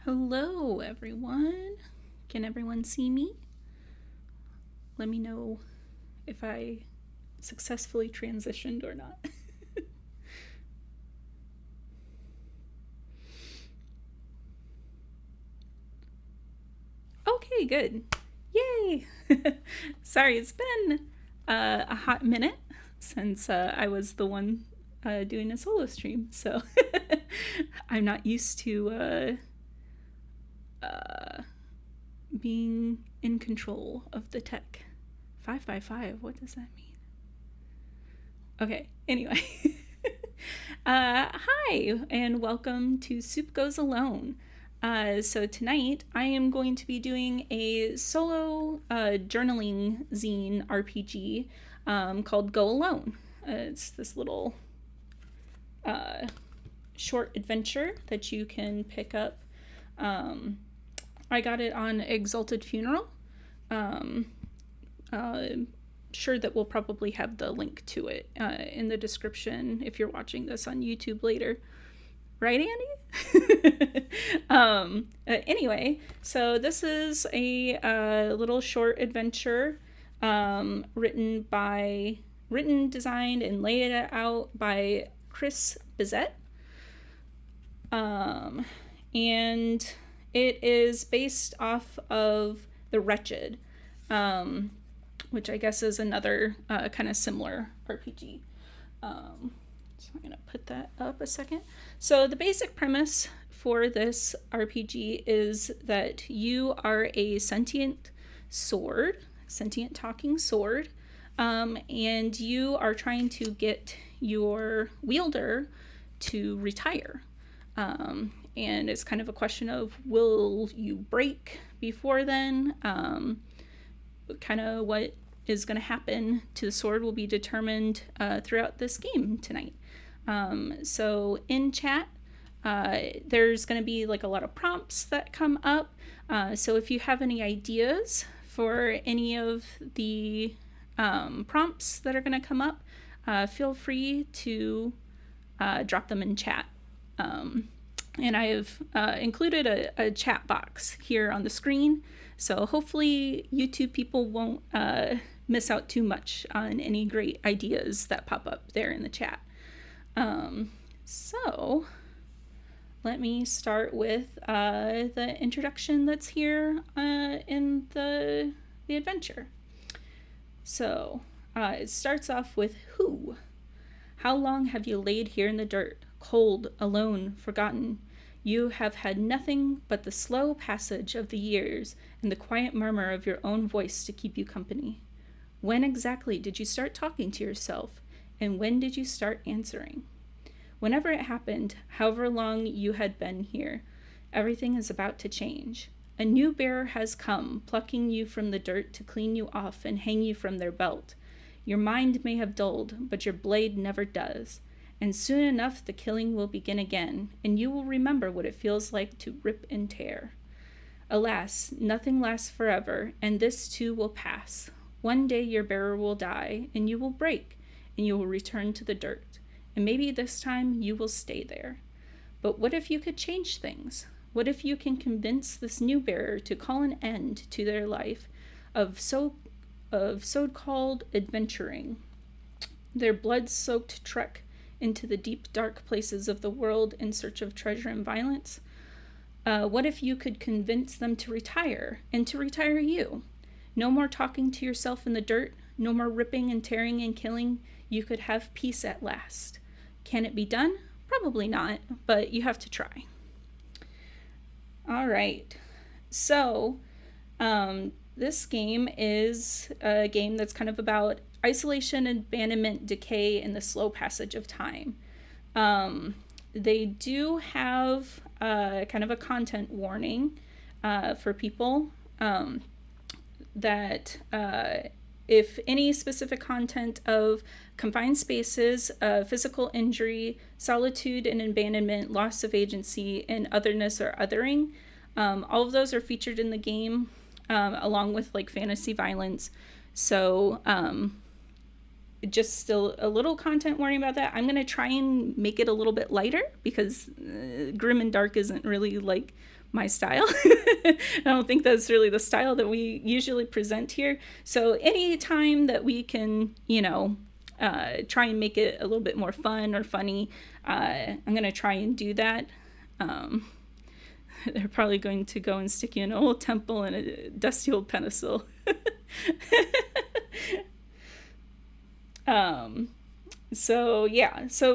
Hello, everyone. Can everyone see me? Let me know if I successfully transitioned or not. Okay, good. Yay! Sorry, it's been a hot minute since I was the one doing a solo stream, so I'm not used to being in control of the tech. 555, what does that mean? Okay, anyway. Hi, and welcome to Soup Goes Alone. So tonight I am going to be doing a solo journaling zine RPG called Go Alone. It's this little short adventure that you can pick up. I got it on Exalted Funeral. Sure that we'll probably have the link to it in the description if you're watching this on YouTube later. Right, Andy? Anyway, so this is a little short adventure written, designed, and laid out by Chris Bizet. And it is based off of The Wretched, which I guess is another kind of similar RPG. So I'm going to put that up a second. So the basic premise for this RPG is that you are a sentient talking sword, and you are trying to get your wielder to retire. And it's kind of a question of, will you break before then? Kind of what is going to happen to the sword will be determined throughout this game tonight. So in chat, there's going to be like a lot of prompts that come up. So if you have any ideas for any of the prompts that are going to come up, feel free to drop them in chat. And I have included a chat box here on the screen, so hopefully YouTube people won't miss out too much on any great ideas that pop up there in the chat. So let me start with the introduction that's here in the adventure. So it starts off with who. How long have you laid here in the dirt, cold, alone, forgotten? You have had nothing but the slow passage of the years and the quiet murmur of your own voice to keep you company. When exactly did you start talking to yourself, and when did you start answering? Whenever it happened, however long you had been here, everything is about to change. A new bearer has come, plucking you from the dirt to clean you off and hang you from their belt. Your mind may have dulled, but your blade never does. And soon enough the killing will begin again, and you will remember what it feels like to rip and tear. Alas, nothing lasts forever, and this too will pass. One day your bearer will die, and you will break, and you will return to the dirt. And maybe this time you will stay there. But what if you could change things? What if you can convince this new bearer to call an end to their life of so-called adventuring, their blood-soaked trek into the deep, dark places of the world in search of treasure and violence? What if you could convince them to retire, and to retire you? No more talking to yourself in the dirt, no more ripping and tearing and killing. You could have peace at last. Can it be done? Probably not, but you have to try. All right. So, this game is a game that's kind of about isolation, abandonment, decay, and the slow passage of time. They do have kind of a content warning for people that if any specific content of confined spaces, physical injury, solitude and abandonment, loss of agency, and otherness or othering, all of those are featured in the game, along with like fantasy violence. So just still a little content warning about that. I'm going to try and make it a little bit lighter because grim and dark isn't really like my style. I don't think that's really the style that we usually present here. So any time that we can, try and make it a little bit more fun or funny, I'm going to try and do that. They're probably going to go and stick you in an old temple and a dusty old pedestal.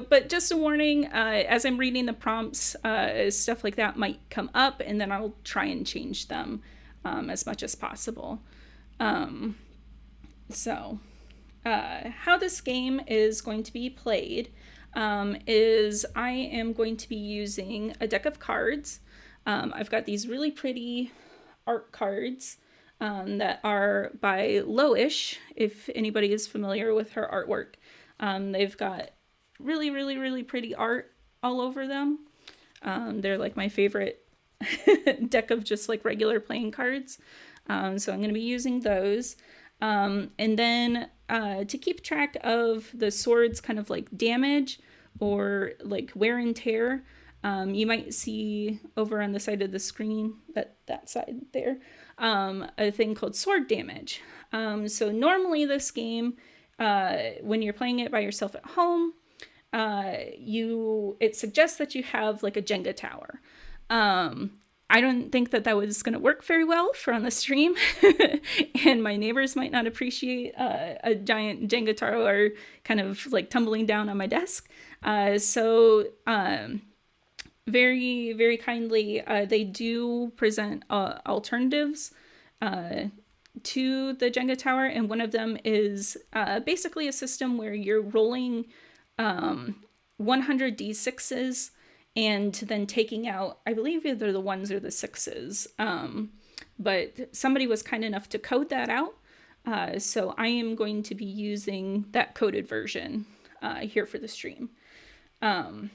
But just a warning, as I'm reading the prompts, stuff like that might come up, and then I'll try and change them as much as possible. How this game is going to be played is I am going to be using a deck of cards. I've got these really pretty art cards that are by Loish, if anybody is familiar with her artwork. They've got really, really, really pretty art all over them. They're like my favorite deck of just like regular playing cards. So I'm going to be using those. And then to keep track of the sword's kind of like damage or like wear and tear, you might see over on the side of the screen, that side there, a thing called sword damage. So normally this game, when you're playing it by yourself at home, it suggests that you have like a Jenga tower. I don't think that was going to work very well for on the stream, and my neighbors might not appreciate a giant Jenga tower kind of like tumbling down on my desk. Very, very kindly, they do present alternatives to the Jenga tower, and one of them is basically a system where you're rolling 100 d6s and then taking out, I believe, either the ones or the sixes. But somebody was kind enough to code that out, so I am going to be using that coded version here for the stream. How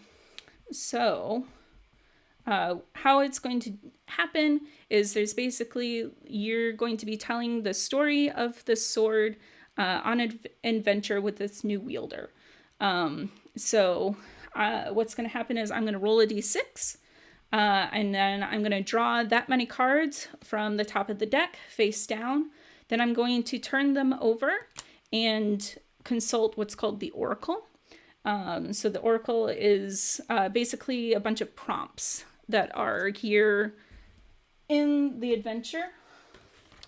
it's going to happen is there's basically, you're going to be telling the story of the sword on an adventure with this new wielder. What's going to happen is I'm going to roll a d6, and then I'm going to draw that many cards from the top of the deck face down. Then I'm going to turn them over and consult what's called the oracle. So the oracle is basically a bunch of prompts that are here in the adventure.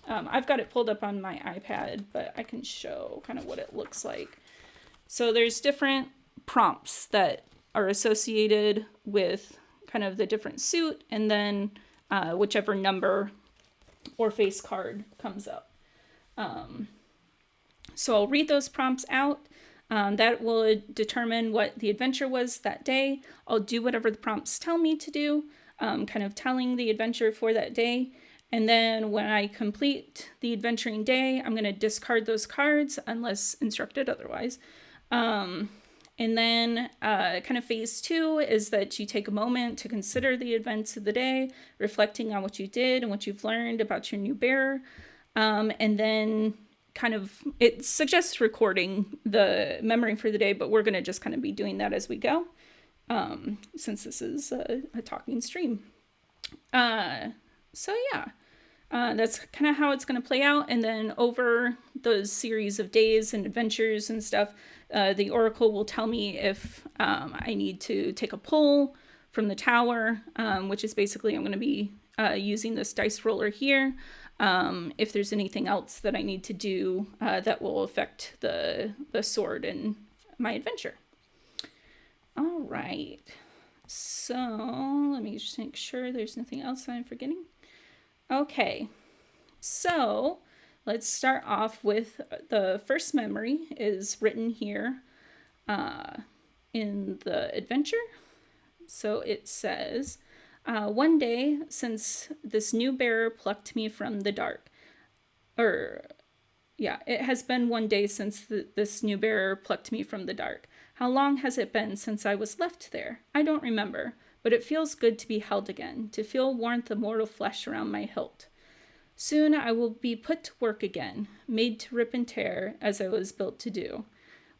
I've got it pulled up on my iPad, but I can show kind of what it looks like. So there's different prompts that are associated with kind of the different suit, and then whichever number or face card comes up. So I'll read those prompts out. That will determine what the adventure was that day. I'll do whatever the prompts tell me to do, kind of telling the adventure for that day. And then when I complete the adventuring day, I'm going to discard those cards unless instructed otherwise. And then kind of phase 2 is that you take a moment to consider the events of the day, reflecting on what you did and what you've learned about your new bearer. And then kind of, it suggests recording the memory for the day, but we're going to just kind of be doing that as we go, since this is a talking stream. That's kind of how it's going to play out. And then over those series of days and adventures and stuff, the oracle will tell me if I need to take a pull from the tower, which is basically I'm going to be using this dice roller here. If there's anything else that I need to do that will affect the sword and my adventure. All right. So let me just make sure there's nothing else I'm forgetting. Okay. So let's start off with the first memory is written here in the adventure. So it says, one day since this new bearer plucked me from the dark. It has been one day since this new bearer plucked me from the dark. How long has it been since I was left there? I don't remember, but it feels good to be held again, to feel warmth of mortal flesh around my hilt. Soon I will be put to work again, made to rip and tear, as I was built to do.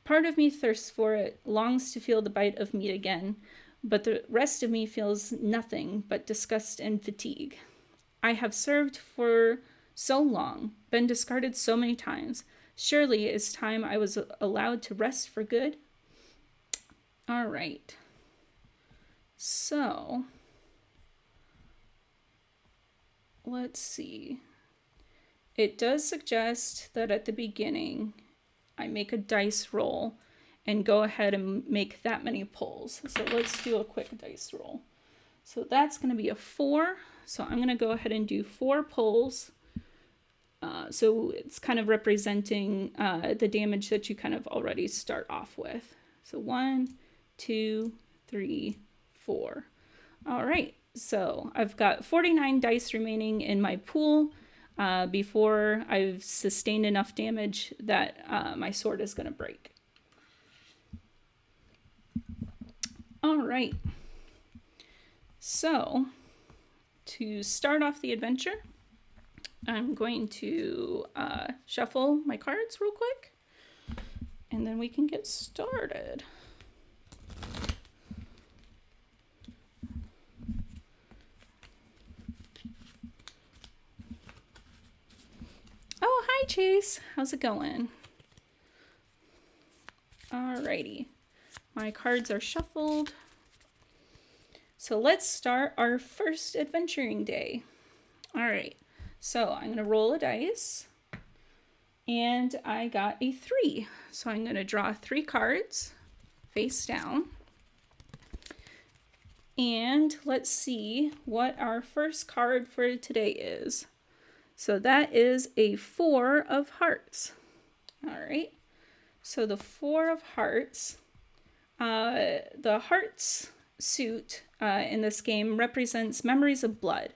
Part of me thirsts for it, longs to feel the bite of meat again, but the rest of me feels nothing but disgust and fatigue. I have served for so long, been discarded so many times. Surely it's time I was allowed to rest for good. All right. So, let's see. It does suggest that at the beginning, I make a dice roll and go ahead and make that many pulls. So let's do a quick dice roll. So that's going to be a 4. So I'm going to go ahead and do 4 pulls. So it's kind of representing the damage that you kind of already start off with. So 1, 2, 3, 4. All right. So I've got 49 dice remaining in my pool before I've sustained enough damage that my sword is going to break. All right. So to start off the adventure, I'm going to shuffle my cards real quick, and then we can get started. Oh, hi, Chase. How's it going? Alrighty. My cards are shuffled. So let's start our first adventuring day. All right. So I'm going to roll a dice. And I got a 3. So I'm going to draw 3 cards face down. And let's see what our first card for today is. So that is a 4 of hearts. All right. So the 4 of hearts, the hearts suit in this game represents memories of blood.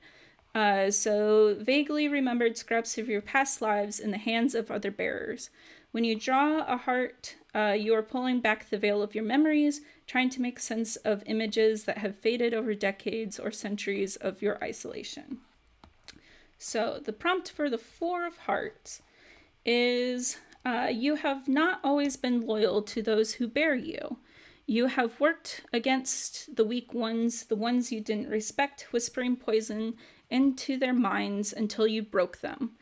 So vaguely remembered scraps of your past lives in the hands of other bearers. When you draw a heart, you are pulling back the veil of your memories, trying to make sense of images that have faded over decades or centuries of your isolation. So the prompt for the 4 of hearts is you have not always been loyal to those who bear you. You have worked against the weak ones, the ones you didn't respect, whispering poison into their minds until you broke them.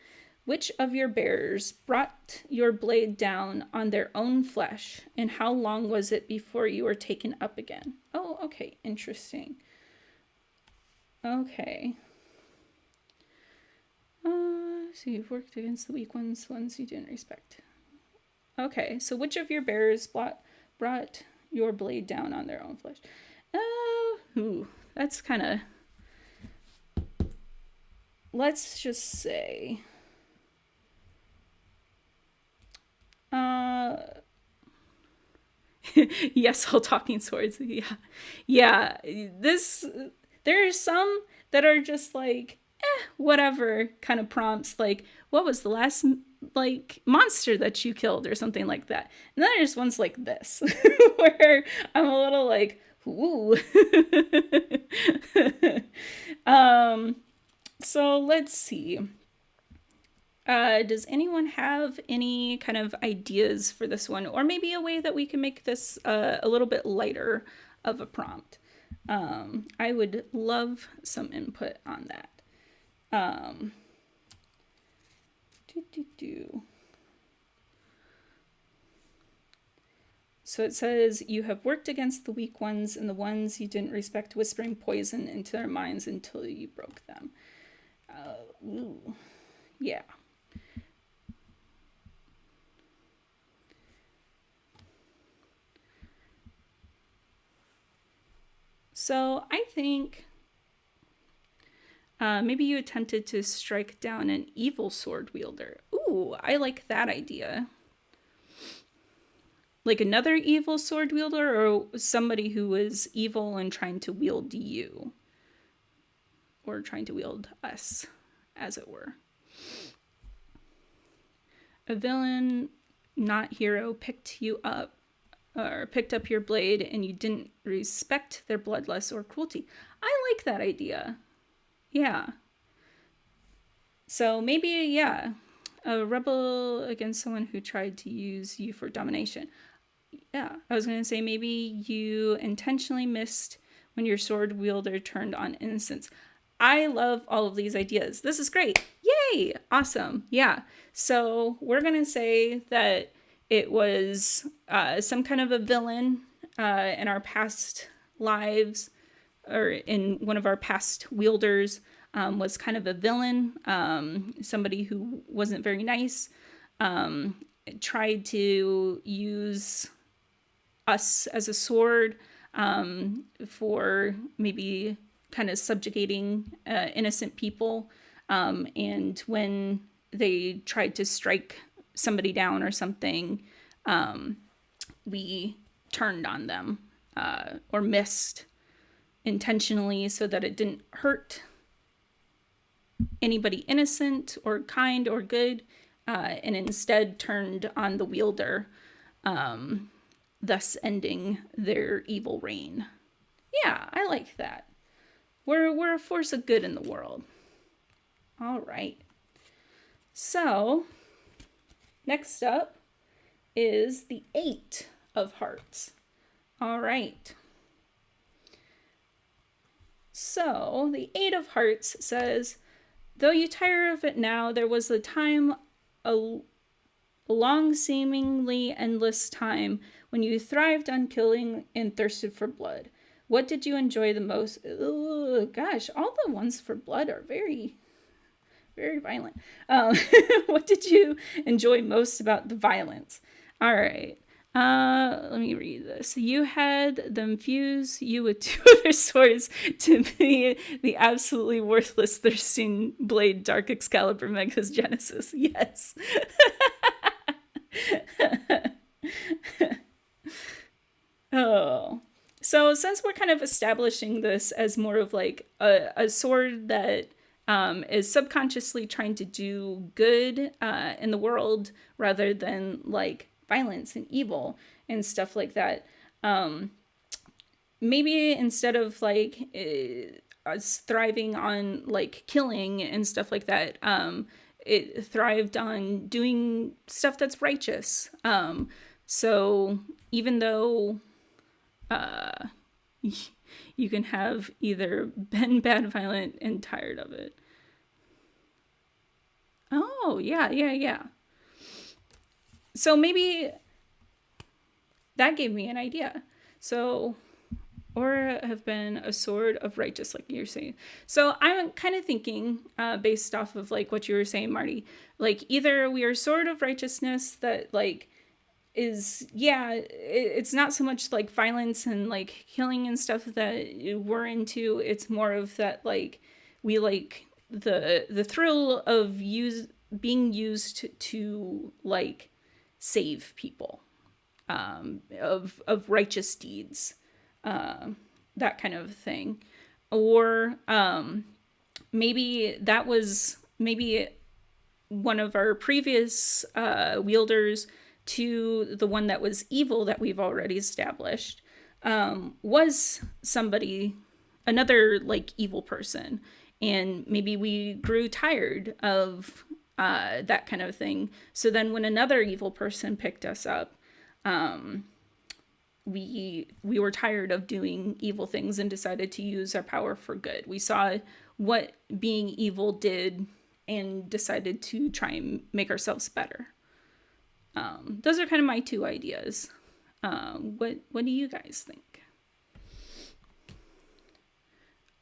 Which of your bearers brought your blade down on their own flesh, and how long was it before you were taken up again? Oh, okay, interesting. Okay. So you've worked against the weak ones, the ones you didn't respect. Okay, so which of your bearers brought your blade down on their own flesh? That's kind of... Let's just say... yes, all talking swords. Yeah. There are some that are just like, whatever kind of prompts. Like, what was the last monster that you killed or something like that? And then there's ones like this where I'm a little like, ooh. So let's see. Does anyone have any kind of ideas for this one? Or maybe a way that we can make this a little bit lighter of a prompt? I would love some input on that. So it says, you have worked against the weak ones and the ones you didn't respect, whispering poison into their minds until you broke them. Yeah. So I think maybe you attempted to strike down an evil sword wielder. Ooh, I like that idea. Like another evil sword wielder, or somebody who was evil and trying to wield you. Or trying to wield us, as it were. A villain, not hero, picked up your blade and you didn't respect their bloodlust or cruelty. I like that idea. Yeah. So maybe, yeah, a rebel against someone who tried to use you for domination. Yeah, I was going to say maybe you intentionally missed when your sword wielder turned on innocence. I love all of these ideas. This is great. Yay! Awesome. Yeah. So we're going to say that it was some kind of a villain in our past lives, or in one of our past wielders was kind of a villain, somebody who wasn't very nice, tried to use us as a sword for maybe kind of subjugating innocent people. And when they tried to strike somebody down or something, we turned on them or missed intentionally so that it didn't hurt anybody innocent or kind or good, and instead turned on the wielder, thus ending their evil reign. Yeah, I like that. We're a force of good in the world. All right. So, next up is the 8 of Hearts. All right. So, the 8 of Hearts says, though you tire of it now, there was a time, a long, seemingly endless time, when you thrived on killing and thirsted for blood. What did you enjoy the most? Ugh, gosh, all the ones for blood are very, very violent. What did you enjoy most about the violence? All right. Let me read this. You had them fuse you with 2 other swords to be the absolutely worthless thirsting blade Dark Excalibur Megas Genesis. Yes. Oh. So since we're kind of establishing this as more of like a sword that is subconsciously trying to do good in the world rather than like violence and evil and stuff like that, maybe instead of like us thriving on like killing and stuff like that, it thrived on doing stuff that's righteous. So even though you can have either been bad, violent, and tired of it. Oh, yeah. So maybe that gave me an idea. So, or have been a sword of righteous, like you're saying. So I'm kind of thinking, based off of like what you were saying, Marty, like either we are a sword of righteousness that like is, it's not so much like violence and like killing and stuff that we're into. It's more of that like we like the thrill of being used to like save people, of righteous deeds, that kind of thing. Or maybe that was one of our previous wielders to the one that was evil that we've already established, was another like evil person. And maybe we grew tired of that kind of thing. So then when another evil person picked us up, we were tired of doing evil things and decided to use our power for good. We saw what being evil did and decided to try and make ourselves better. Those are kind of my 2 ideas. What do you guys think?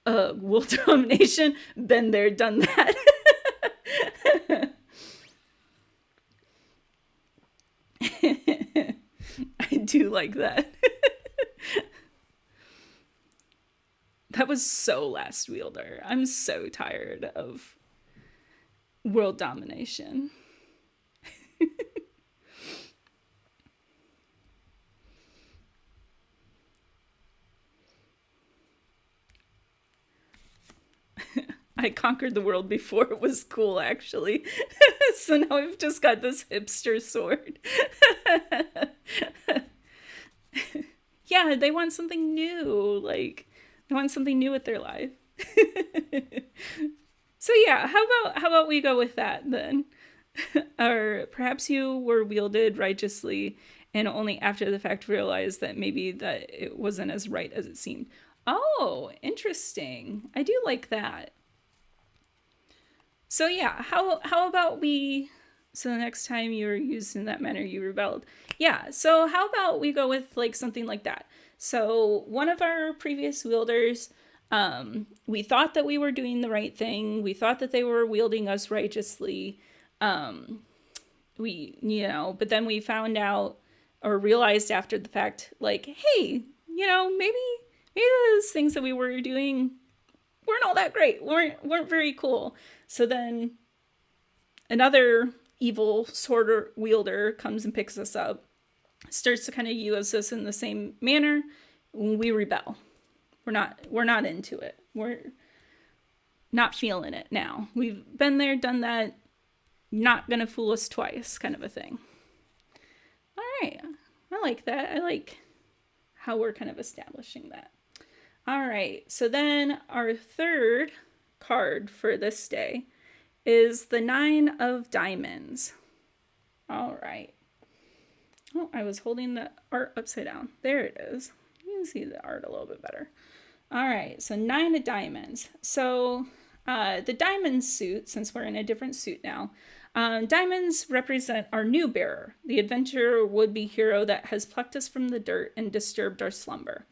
World domination, been there, done that. I do like that. That was so last wielder. I'm so tired of world domination. I conquered the world before it was cool, actually. So now I've just got this hipster sword. Yeah, they want something new. Like, they want something new with their life. So yeah, how about we go with that then? Or perhaps you were wielded righteously and only after the fact realized that maybe that it wasn't as right as it seemed. Oh, interesting. I do like that. So yeah, how about we so the next time you're used in that manner you rebelled. Yeah, so how about we go with like something like that. So one of our previous wielders, we thought that we were doing the right thing. We thought that they were wielding us righteously. Um, but then we found out or realized after the fact, like, hey, maybe those things that we were doing weren't all that great, weren't very cool. So then another evil sword wielder comes and picks us up, starts to kind of use us in the same manner. We rebel. We're not into it. We're not feeling it now. We've been there, done that. Not gonna fool us twice, kind of a thing. All right, I like that. I like how we're kind of establishing that. All right, so then our third card for this day is the Nine of Diamonds. All right. Oh, I was holding the art upside down. There it is. You can see the art a little bit better. All right, so Nine of Diamonds. So the diamond suit, since we're in a different suit now, diamonds represent our new bearer, the adventurer would-be hero that has plucked us from the dirt and disturbed our slumber.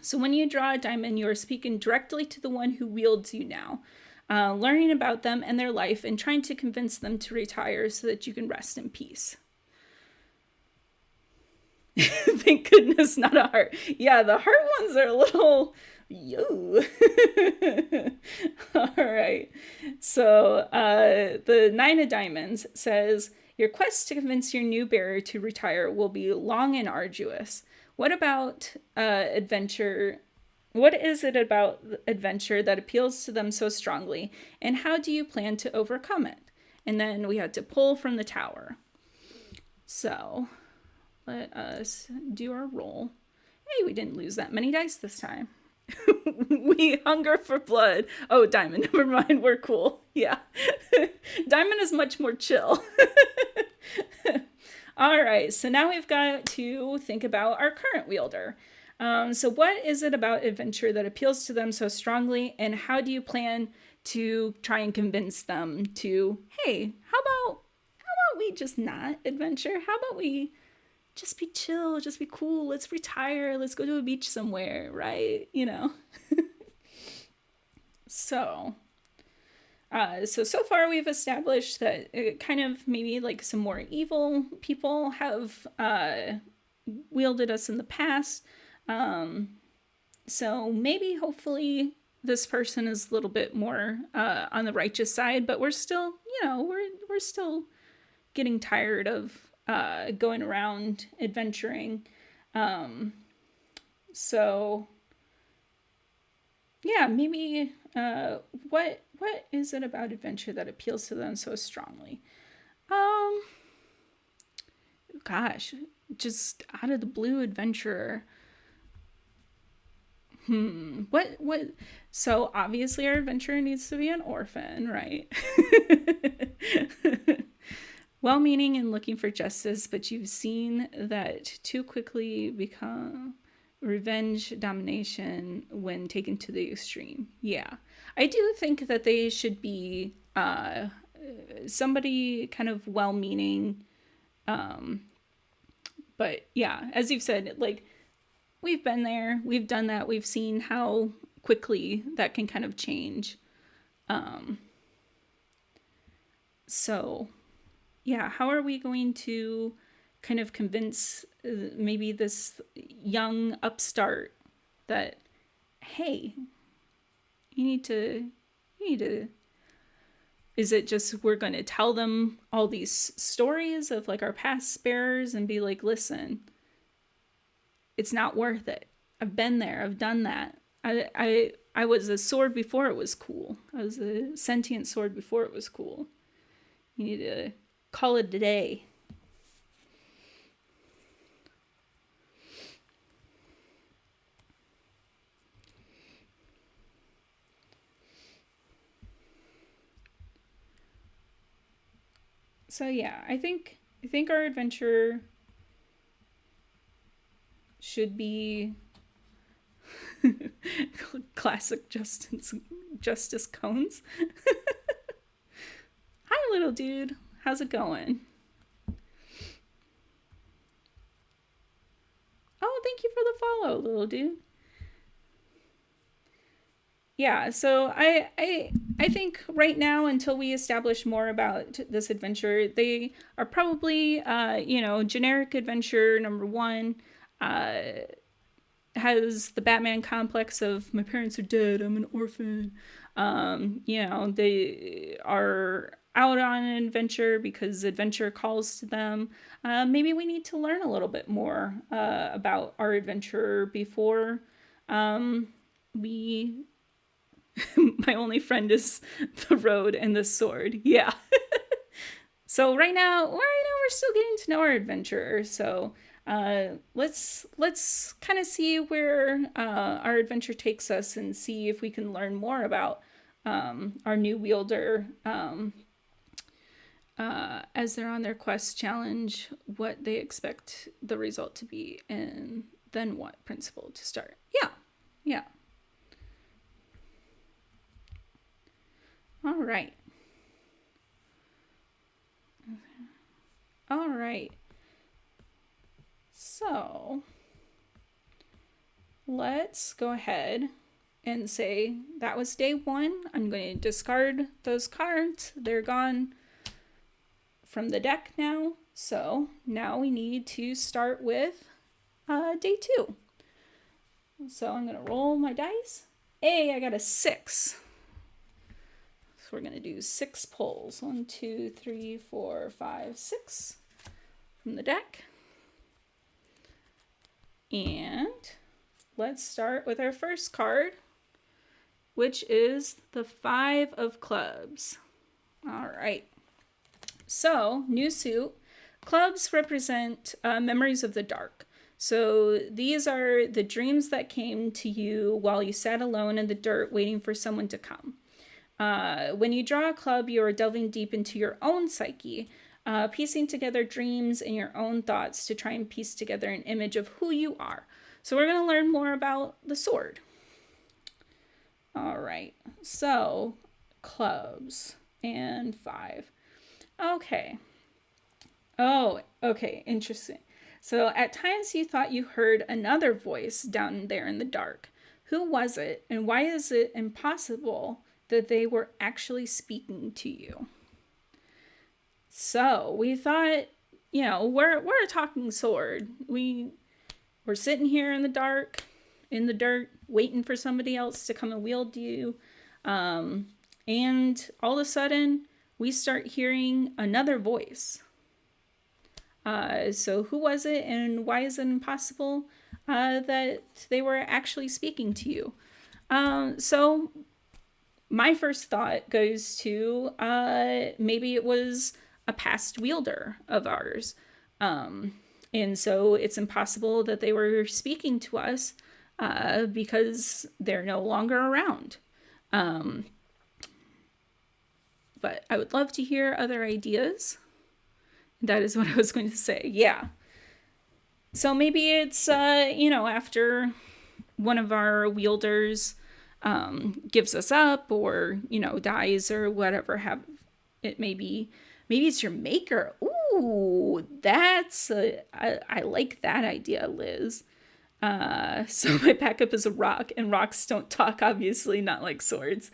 So when you draw a diamond, you are speaking directly to the one who wields you now, learning about them and their life and trying to convince them to retire so that you can rest in peace. Thank goodness, not a heart. Yeah, the heart ones are a little... Yo. All right. So the Nine of Diamonds says, your quest to convince your new bearer to retire will be long and arduous. What about adventure? What is it about adventure that appeals to them so strongly? And how do you plan to overcome it? And then we had to pull from the tower. So let us do our roll. Hey, we didn't lose that many dice this time. We hunger for blood. Oh, diamond. Never mind. We're cool. Yeah. Diamond is much more chill. All right. So now we've got to think about our current wielder. So what is it about adventure that appeals to them so strongly? And how do you plan to try and convince them to, hey, how about we just not adventure? How about we just be chill, just be cool, let's retire, let's go to a beach somewhere, right? So so far we've established that it kind of maybe like some more evil people have wielded us in the past. So maybe hopefully this person is a little bit more on the righteous side, but we're still, we're still getting tired of going around adventuring. So yeah, maybe what is it about adventure that appeals to them so strongly? Gosh, just out of the blue adventurer. What so obviously our adventurer needs to be an orphan, right? Well-meaning and looking for justice, but you've seen that too quickly become revenge domination when taken to the extreme. Yeah. I do think that they should be somebody kind of well-meaning. But yeah, as you've said, like, we've been there, we've done that, we've seen how quickly that can kind of change. So yeah, how are we going to kind of convince maybe this young upstart that, hey, you need to, is it just we're going to tell them all these stories of like our past bearers and be like, listen, it's not worth it. I've been there. I've done that. I was a sword before it was cool. I was a sentient sword before it was cool. You need to call it a day. So yeah, I think our adventure should be Classic Justice Cones. Hi, little dude. How's it going? Oh, thank you for the follow, little dude. Yeah, so I think right now, until we establish more about this adventure, they are probably generic adventure number one. Uh, has the Batman complex of my parents are dead, I'm an orphan. They are out on an adventure because adventure calls to them. Maybe we need to learn a little bit more about our adventure before we. My only friend is the road and the sword. Yeah. So right now we're still getting to know our adventurer. So let's kind of see where our adventure takes us and see if we can learn more about our new wielder as they're on their quest challenge, what they expect the result to be, and then what principle to start. Yeah. All right. So let's go ahead and say that was day one. I'm going to discard those cards. They're gone from the deck now. So now we need to start with day two. So I'm going to roll my dice. I got a 6. So we're going to do 6 pulls. 1, 2, 3, 4, 5, 6 from the deck. And let's start with our first card, which is the 5 of clubs. All right. So, new suit. Clubs represent memories of the dark. So these are the dreams that came to you while you sat alone in the dirt waiting for someone to come. When you draw a club, you are delving deep into your own psyche, piecing together dreams and your own thoughts to try and piece together an image of who you are. So we're going to learn more about the sword. All right, so clubs and 5. Okay. Oh, okay, interesting. So at times you thought you heard another voice down there in the dark. Who was it, and why is it impossible that they were actually speaking to you? So we thought, we're a talking sword. We're sitting here in the dark, in the dirt, waiting for somebody else to come and wield you. And all of a sudden, we start hearing another voice. So who was it, and why is it impossible that they were actually speaking to you? So my first thought goes to maybe it was a past wielder of ours. And so it's impossible that they were speaking to us because they're no longer around. But I would love to hear other ideas. That is what I was going to say. Yeah. So maybe it's, after one of our wielders gives us up or, dies or whatever have it may be. Maybe it's your maker. Ooh, I like that idea, Liz. So my backup is a rock, and rocks don't talk, obviously, not like swords.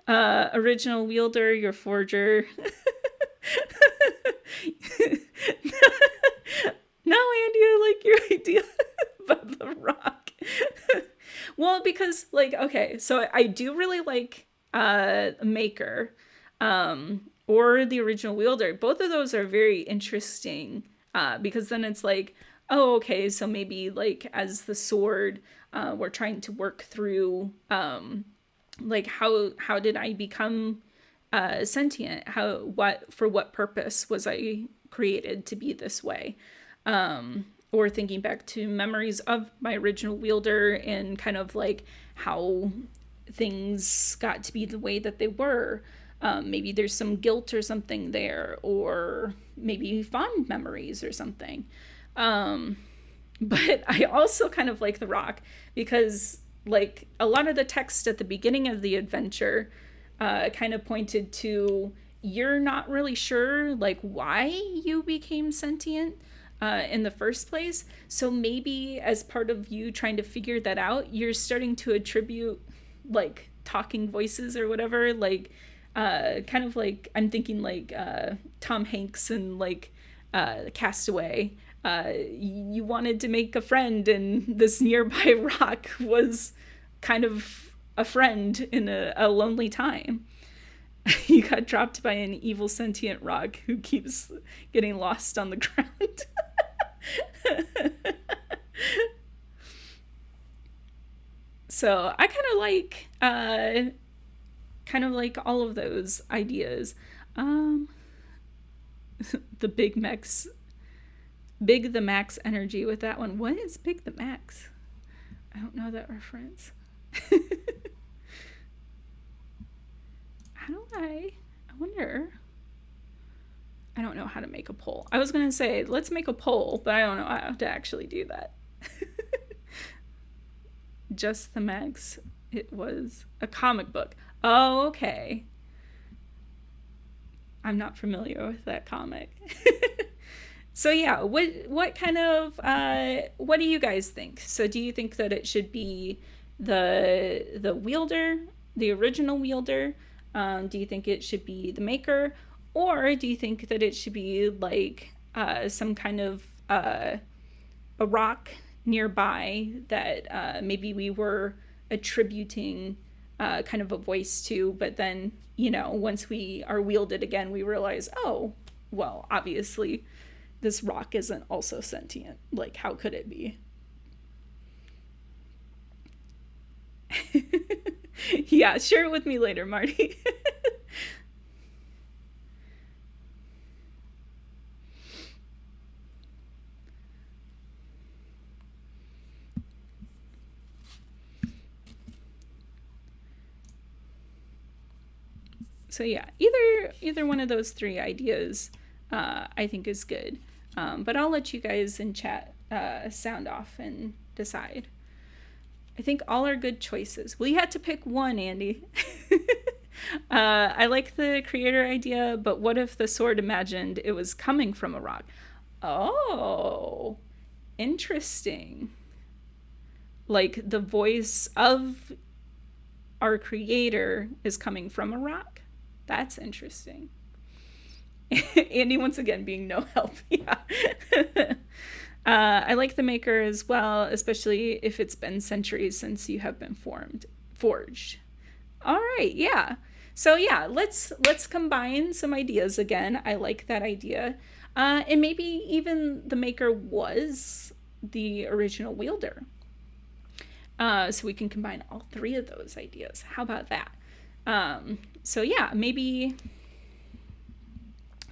Original wielder, your forger. No, Andy, I like your idea about the rock. Well, because, okay, so I do really like Maker or the original wielder. Both of those are very interesting because then it's like, oh, okay, so maybe, as the sword, we're trying to work through, how did I become sentient? For what purpose was I created to be this way? Or thinking back to memories of my original wielder and kind of how things got to be the way that they were. Maybe there's some guilt or something there, or maybe fond memories or something. But I also kind of like the rock because, like, a lot of the text at the beginning of the adventure kind of pointed to you're not really sure, like, why you became sentient in the first place. So maybe as part of you trying to figure that out, you're starting to attribute, like, talking voices or whatever, like, kind of like, I'm thinking like Tom Hanks and like Castaway. You wanted to make a friend, and this nearby rock was kind of a friend in a lonely time. You got dropped by an evil sentient rock who keeps getting lost on the ground. So I kind of like all of those ideas. Um, the Big the Max energy with that one. What is Big the Max? I don't know that reference. How do I wonder. I don't know how to make a poll. I was going to say, let's make a poll, but I don't know how to actually do that. Just the Max. It was a comic book. Oh, okay. I'm not familiar with that comic. So yeah, what kind of what do you guys think? So do you think that it should be the wielder, the original wielder? Do you think it should be the maker, or do you think that it should be like some kind of a rock nearby that maybe we were attributing kind of a voice to, but then, you know, once we are wielded again, we realize, oh, well, obviously this rock isn't also sentient. Like, how could it be? Yeah, share it with me later, Marty. So yeah, either one of those three ideas I think is good. But I'll let you guys in chat sound off and decide. I think all are good choices. Well, you had to pick one, Andy. I like the creator idea, but what if the sword imagined it was coming from a rock? Oh, interesting. Like the voice of our creator is coming from a rock? That's interesting. Andy, once again, being no help. Yeah. I like the maker as well, especially if it's been centuries since you have been forged. All right, yeah. So yeah, let's combine some ideas again. I like that idea. And maybe even the maker was the original wielder. So we can combine all three of those ideas. How about that? So yeah, maybe.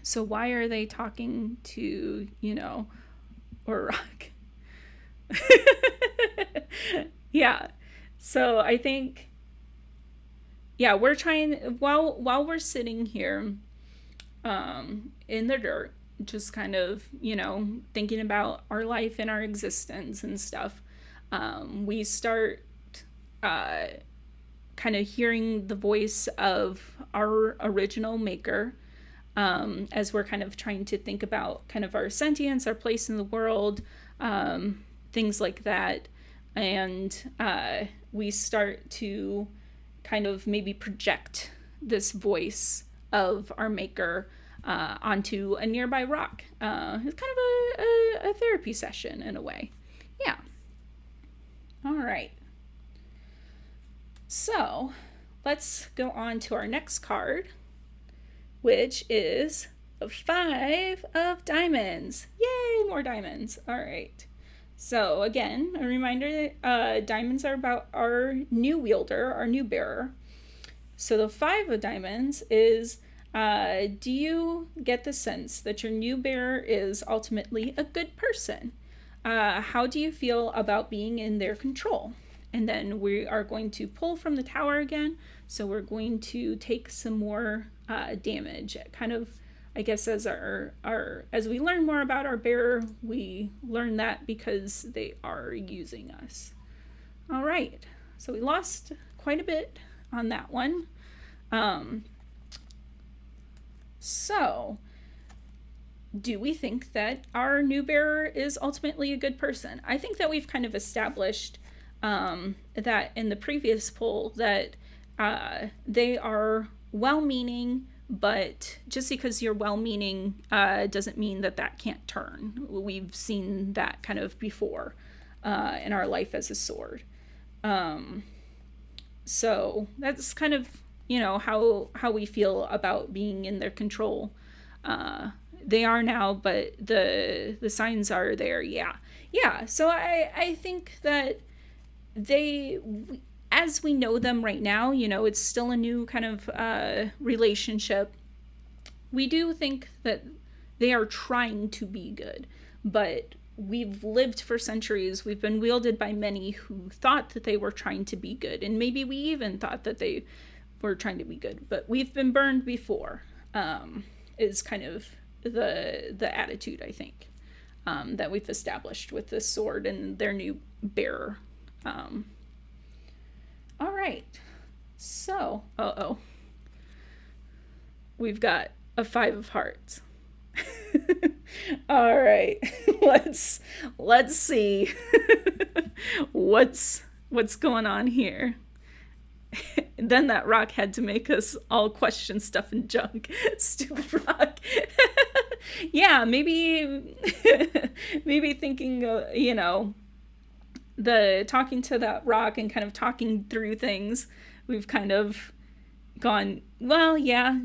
So why are they talking to, you know, or rock? Yeah. So I think, yeah, we're trying, while we're sitting here in the dirt, just kind of, you know, thinking about our life and our existence and stuff, we start kind of hearing the voice of our original maker, as we're kind of trying to think about kind of our sentience, our place in the world, things like that. And we start to kind of maybe project this voice of our maker onto a nearby rock. It's kind of a therapy session in a way. Yeah. All right. So let's go on to our next card, which is the 5 of diamonds. Yay, more diamonds. All right. So again, a reminder that diamonds are about our new wielder, our new bearer. So the 5 of diamonds is, do you get the sense that your new bearer is ultimately a good person? How do you feel about being in their control? And then we are going to pull from the tower again. So we're going to take some more damage, kind of I guess as as we learn more about our bearer, we learn that because they are using us. All right, so we lost quite a bit on that one. So, do we think that our new bearer is ultimately a good person? I think that we've kind of established that in the previous poll that they are well-meaning, but just because you're well-meaning doesn't mean that that can't turn. We've seen that kind of before in our life as a sword. So that's kind of, how we feel about being in their control. They are now, but the signs are there. Yeah. So I think that they, as we know them right now, it's still a new kind of relationship. We do think that they are trying to be good, but we've lived for centuries. We've been wielded by many who thought that they were trying to be good, and maybe we even thought that they were trying to be good, but we've been burned before. Is kind of the attitude, I think, that we've established with this sword and their new bearer. All right, so we've got a 5 of hearts. All right, let's see what's going on here. Then that rock had to make us all question stuff and junk. Stupid rock. Yeah, maybe thinking, the talking to that rock and kind of talking through things, we've kind of gone, well, yeah,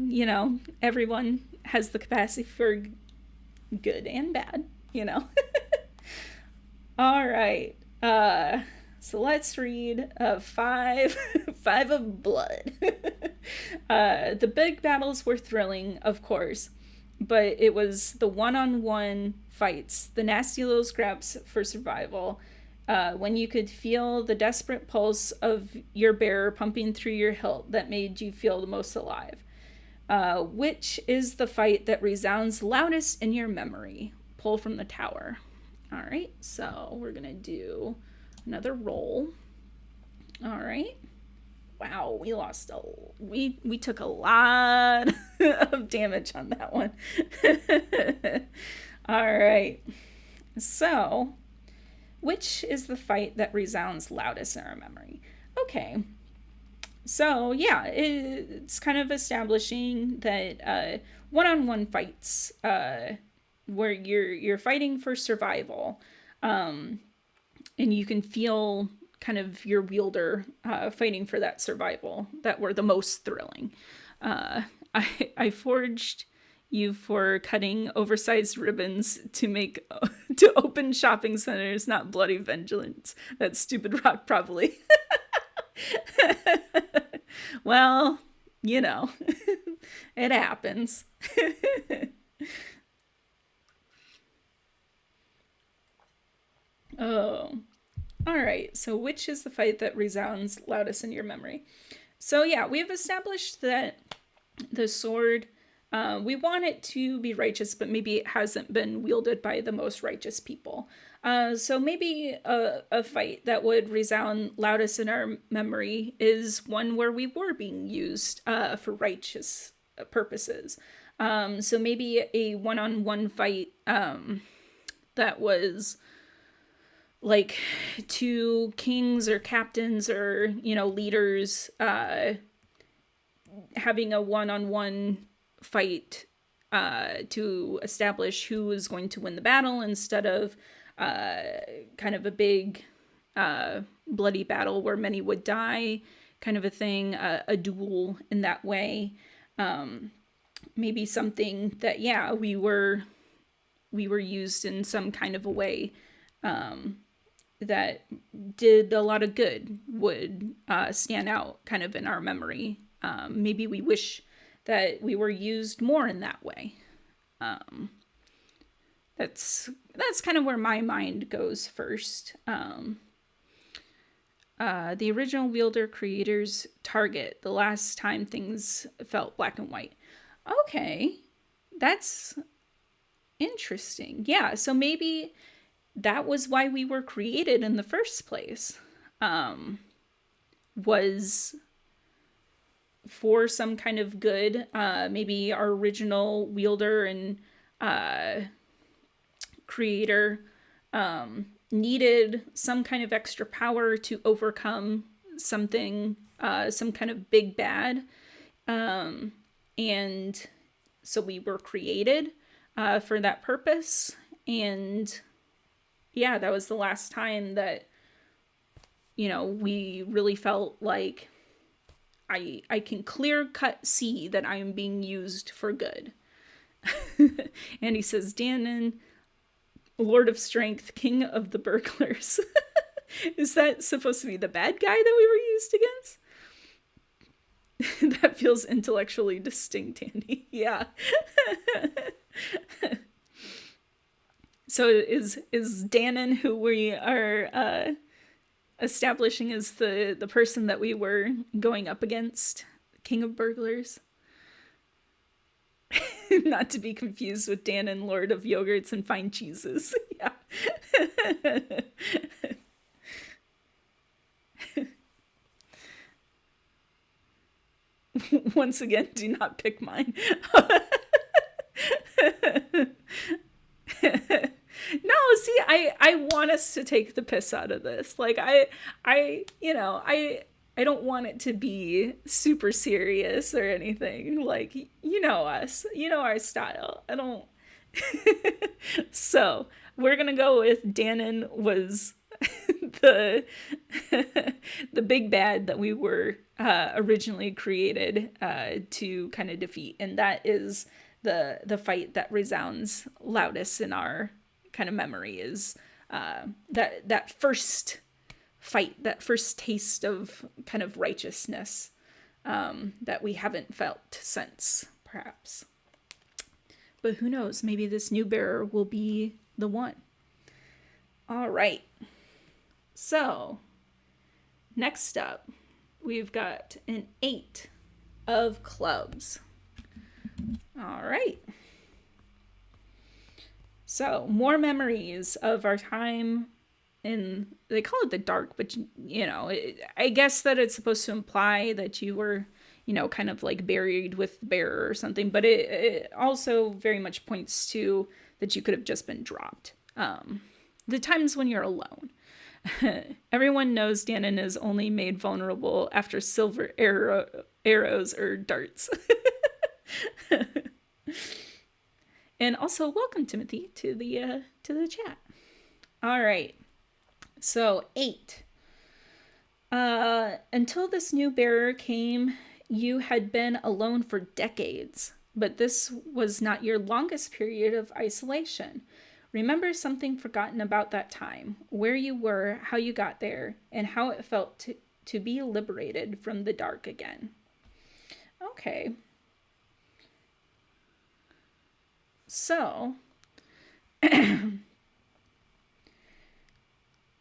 everyone has the capacity for good and bad, All right. So let's read 5 of blood. The big battles were thrilling, of course, but it was the one-on-one fights, the nasty little scraps for survival, when you could feel the desperate pulse of your bearer pumping through your hilt that made you feel the most alive. Which is the fight that resounds loudest in your memory? Pull from the tower. All right, so we're gonna do another roll. All right. Wow, we took a lot of damage on that one. All right. So, which is the fight that resounds loudest in our memory? Okay. So, yeah, it's kind of establishing that one-on-one fights where you're fighting for survival, and you can feel kind of your wielder fighting for that survival, that were the most thrilling. I forged you for cutting oversized ribbons to open shopping centers, not bloody vengeance. That stupid rock probably. Well, it happens. Oh. All right, so which is the fight that resounds loudest in your memory? So yeah, we have established that the sword, we want it to be righteous, but maybe it hasn't been wielded by the most righteous people. So maybe a fight that would resound loudest in our memory is one where we were being used for righteous purposes. So maybe a one-on-one fight that was like 2 kings or captains or, leaders having a one-on-one fight to establish who was going to win the battle, instead of kind of a big bloody battle where many would die, kind of a thing, a duel in that way. Maybe something that, yeah, we were used in some kind of a way that did a lot of good would stand out kind of in our memory. Maybe we wish that we were used more in that way. That's kind of where my mind goes first. The original wielder creators target the last time things felt black and white. Okay, That's interesting. Yeah, so maybe that was why we were created in the first place. Was for some kind of good. Maybe our original wielder and creator needed some kind of extra power to overcome something, some kind of big bad. And so we were created for that purpose. And yeah, that was the last time that, we really felt like I can clear cut see that I am being used for good. And he says, Danon, Lord of Strength, King of the Burglars. Is that supposed to be the bad guy that we were used against? That feels intellectually distinct, Andy. Yeah. So is Danon, who we are establishing as the person that we were going up against, King of Burglars? Not to be confused with Danon, Lord of Yogurts and Fine Cheeses. Yeah. Once again, do not pick mine. No, see, I want us to take the piss out of this. Like I don't want it to be super serious or anything. Like, us, our style. I don't. So we're gonna go with Danon was the the big bad that we were originally created to kind of defeat, and that is the fight that resounds loudest in our kind of memory is that first fight, that first taste of kind of righteousness that we haven't felt since, perhaps. But who knows? Maybe this new bearer will be the one. All right. So, next up, we've got an 8 of clubs. All right. So, more memories of our time in, they call it the dark, but, I guess that it's supposed to imply that you were, kind of like buried with the bearer or something, but it also very much points to that you could have just been dropped. The times when you're alone. Everyone knows Danon is only made vulnerable after silver arrows or darts. And also, welcome, Timothy, to the chat. All right. So, 8. Until this new bearer came, you had been alone for decades, but this was not your longest period of isolation. Remember something forgotten about that time, where you were, how you got there, and how it felt to be liberated from the dark again. Okay. So,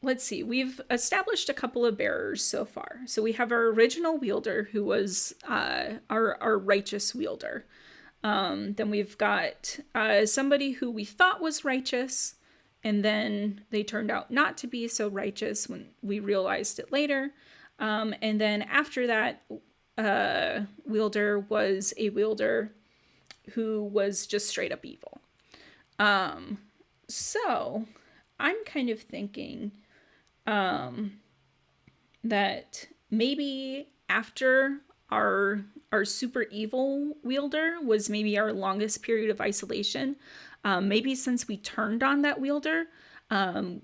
let's see. We've established a couple of bearers so far. So we have our original wielder, who was our righteous wielder. Then we've got somebody who we thought was righteous, and then they turned out not to be so righteous when we realized it later. And then after that, wielder was a wielder who was just straight up evil. So I'm kind of thinking that maybe after our super evil wielder was maybe our longest period of isolation, maybe since we turned on that wielder,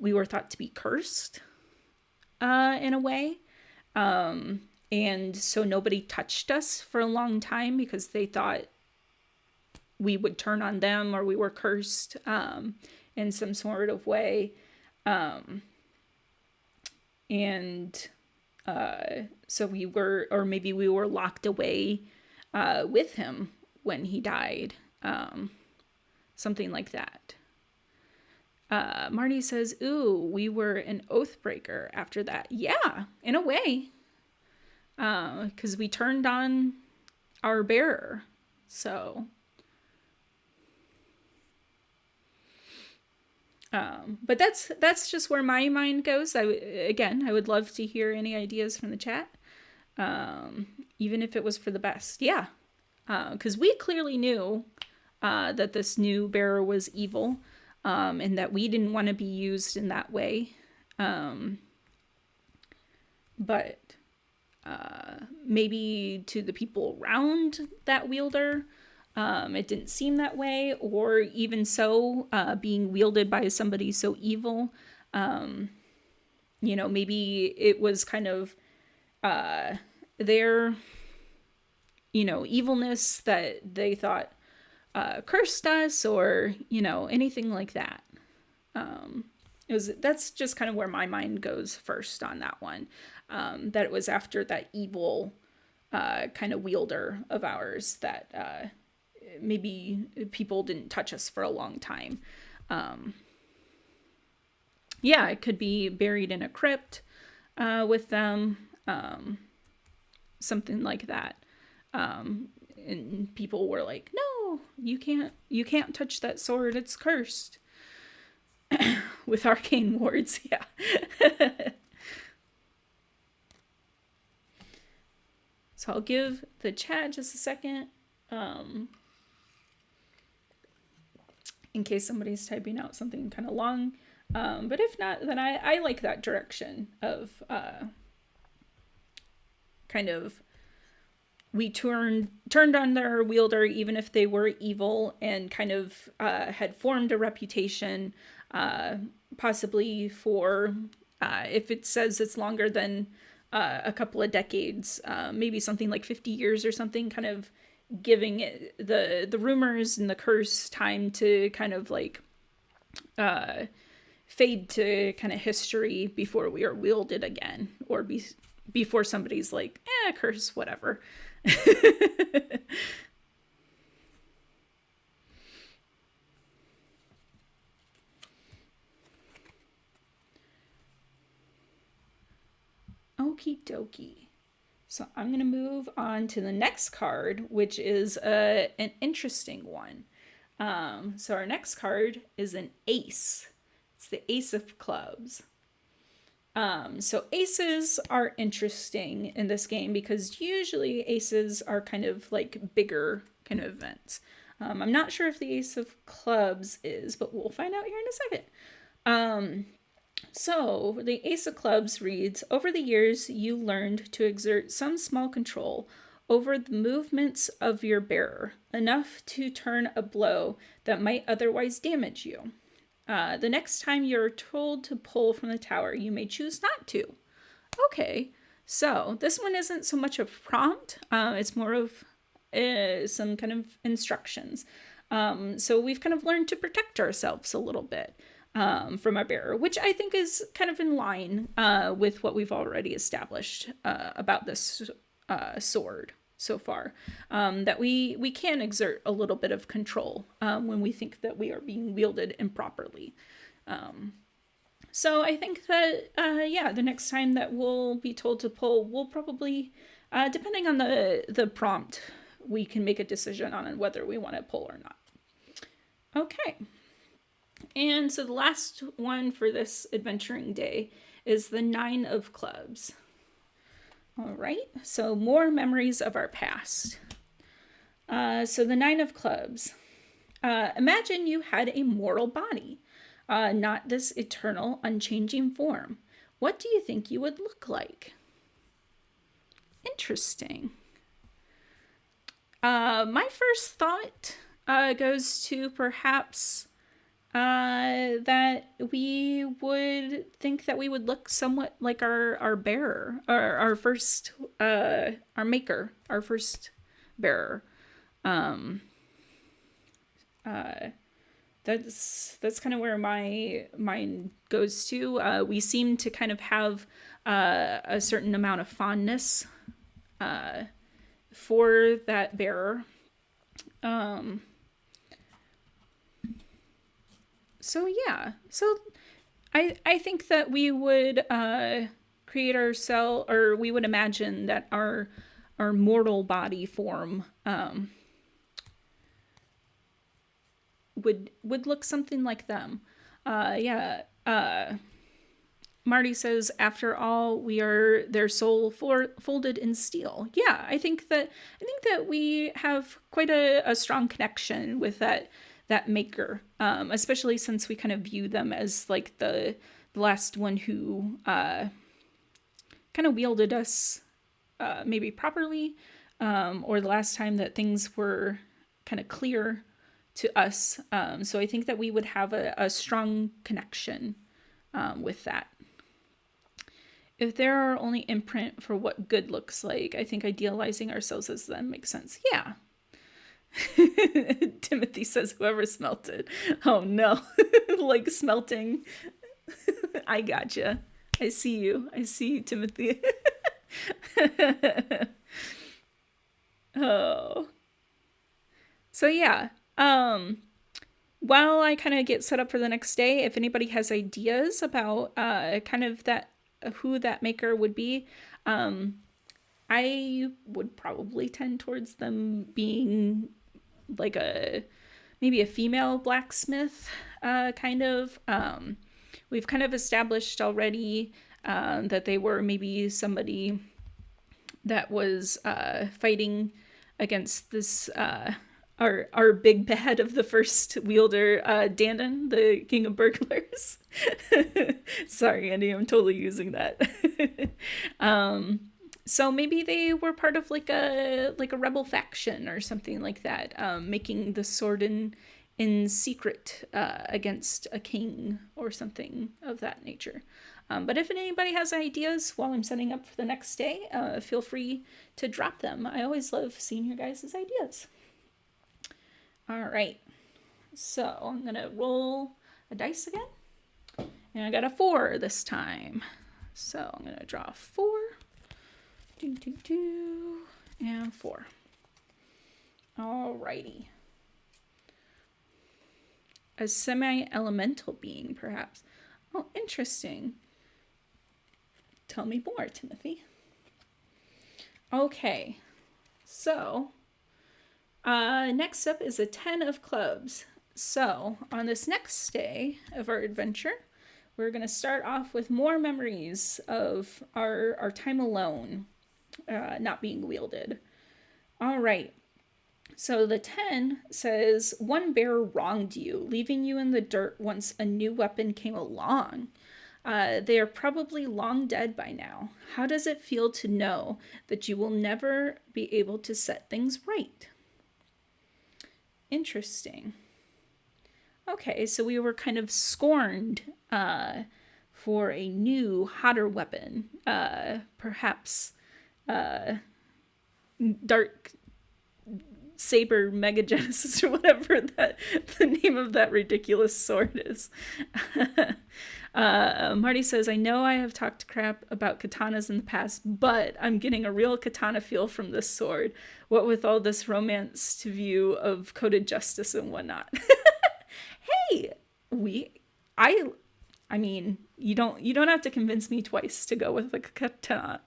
we were thought to be cursed in a way. And so nobody touched us for a long time because they thought we would turn on them or we were cursed in some sort of way. So we were, or maybe we were locked away with him when he died. Something like that. Marty says, ooh, we were an oath breaker after that. Yeah, in a way. Because we turned on our bearer. So But that's just where my mind goes. I would love to hear any ideas from the chat, even if it was for the best. Yeah, because we clearly knew that this new bearer was evil, and that we didn't want to be used in that way. But maybe to the people around that wielder, it didn't seem that way, or even so, being wielded by somebody so evil, maybe it was kind of their, evilness that they thought cursed us, or, anything like that. That's just kind of where my mind goes first on that one. That it was after that evil kind of wielder of ours that maybe people didn't touch us for a long time. It could be buried in a crypt with them, something like that. And people were like, "No, you can't touch that sword. It's cursed." With arcane wards, yeah. So I'll give the chat just a second, in case somebody's typing out something kind of long. But if not, then I like that direction of kind of we turned on their wielder, even if they were evil, and kind of had formed a reputation, possibly for, if it says it's longer than a couple of decades, maybe something like 50 years or something, kind of giving it the rumors and the curse time to kind of like fade to kind of history before we are wielded again, or before somebody's like, curse, whatever. Okie dokie. So I'm going to move on to the next card, which is an interesting one. So our next card is an ace. It's the Ace of Clubs. So aces are interesting in this game because usually aces are kind of like bigger kind of events. I'm not sure if the Ace of Clubs is, but we'll find out here in a second. So the Ace of Clubs reads, over the years, you learned to exert some small control over the movements of your bearer, enough to turn a blow that might otherwise damage you. The next time you're told to pull from the tower, you may choose not to. Okay, so this one isn't so much a prompt. It's more of some kind of instructions. So we've kind of learned to protect ourselves a little bit from our bearer, which I think is kind of in line with what we've already established about this sword so far, that we can exert a little bit of control when we think that we are being wielded improperly. So I think that, the next time that we'll be told to pull, we'll probably, depending on the prompt, we can make a decision on whether we want to pull or not. Okay. And so the last one for this adventuring day is the 9 of Clubs. All right, so more memories of our past. So the 9 of Clubs. Imagine you had a mortal body, not this eternal, unchanging form. What do you think you would look like? Interesting. My first thought goes to perhaps that we would think that we would look somewhat like our bearer, our first, our maker, our first bearer. That's kind of where my mind goes to. We seem to kind of have a certain amount of fondness for that bearer. So I think that we would create ourselves, or we would imagine that our mortal body form would look something like them. Yeah. Marty says, after all, we are their soul folded in steel. Yeah, I think that we have quite a strong connection with that maker, especially since we kind of view them as like the last one who kind of wielded us maybe properly, or the last time that things were kind of clear to us. So I think that we would have a strong connection with that. If there are only imprint for what good looks like, I think idealizing ourselves as them makes sense. Yeah. Timothy says, whoever smelted. Oh no. Like smelting. I gotcha. I see you. I see you, Timothy. Oh. So yeah. While I kind of get set up for the next day, if anybody has ideas about kind of that who that maker would be, I would probably tend towards them being like maybe a female blacksmith, kind of. We've kind of established already that they were maybe somebody that was fighting against this our big bad of the first wielder, Dannon, the king of burglars. Sorry, Andy, I'm totally using that. So maybe they were part of like a rebel faction or something like that, making the sword in secret against a king or something of that nature. But if anybody has ideas while I'm setting up for the next day, feel free to drop them. I always love seeing your guys' ideas. All right, so I'm gonna roll a dice again, and I got a 4 this time. So I'm gonna draw 4, and 4. Alrighty. A semi-elemental being, perhaps. Oh, interesting. Tell me more, Timothy. Okay, so next up is a 10 of clubs. So on this next day of our adventure, we're going to start off with more memories of our time alone, not being wielded. All right. So the 10 says, one bear wronged you, leaving you in the dirt once a new weapon came along. They are probably long dead by now. How does it feel to know that you will never be able to set things right? Interesting. Okay, so we were kind of scorned for a new, hotter weapon. Perhaps Dark Saber Megagenesis or whatever that the name of that ridiculous sword is. Marty says, I know I have talked crap about katanas in the past, but I'm getting a real katana feel from this sword. What with all this romance to view of coded justice and whatnot. Hey, I mean, you don't have to convince me twice to go with a katana.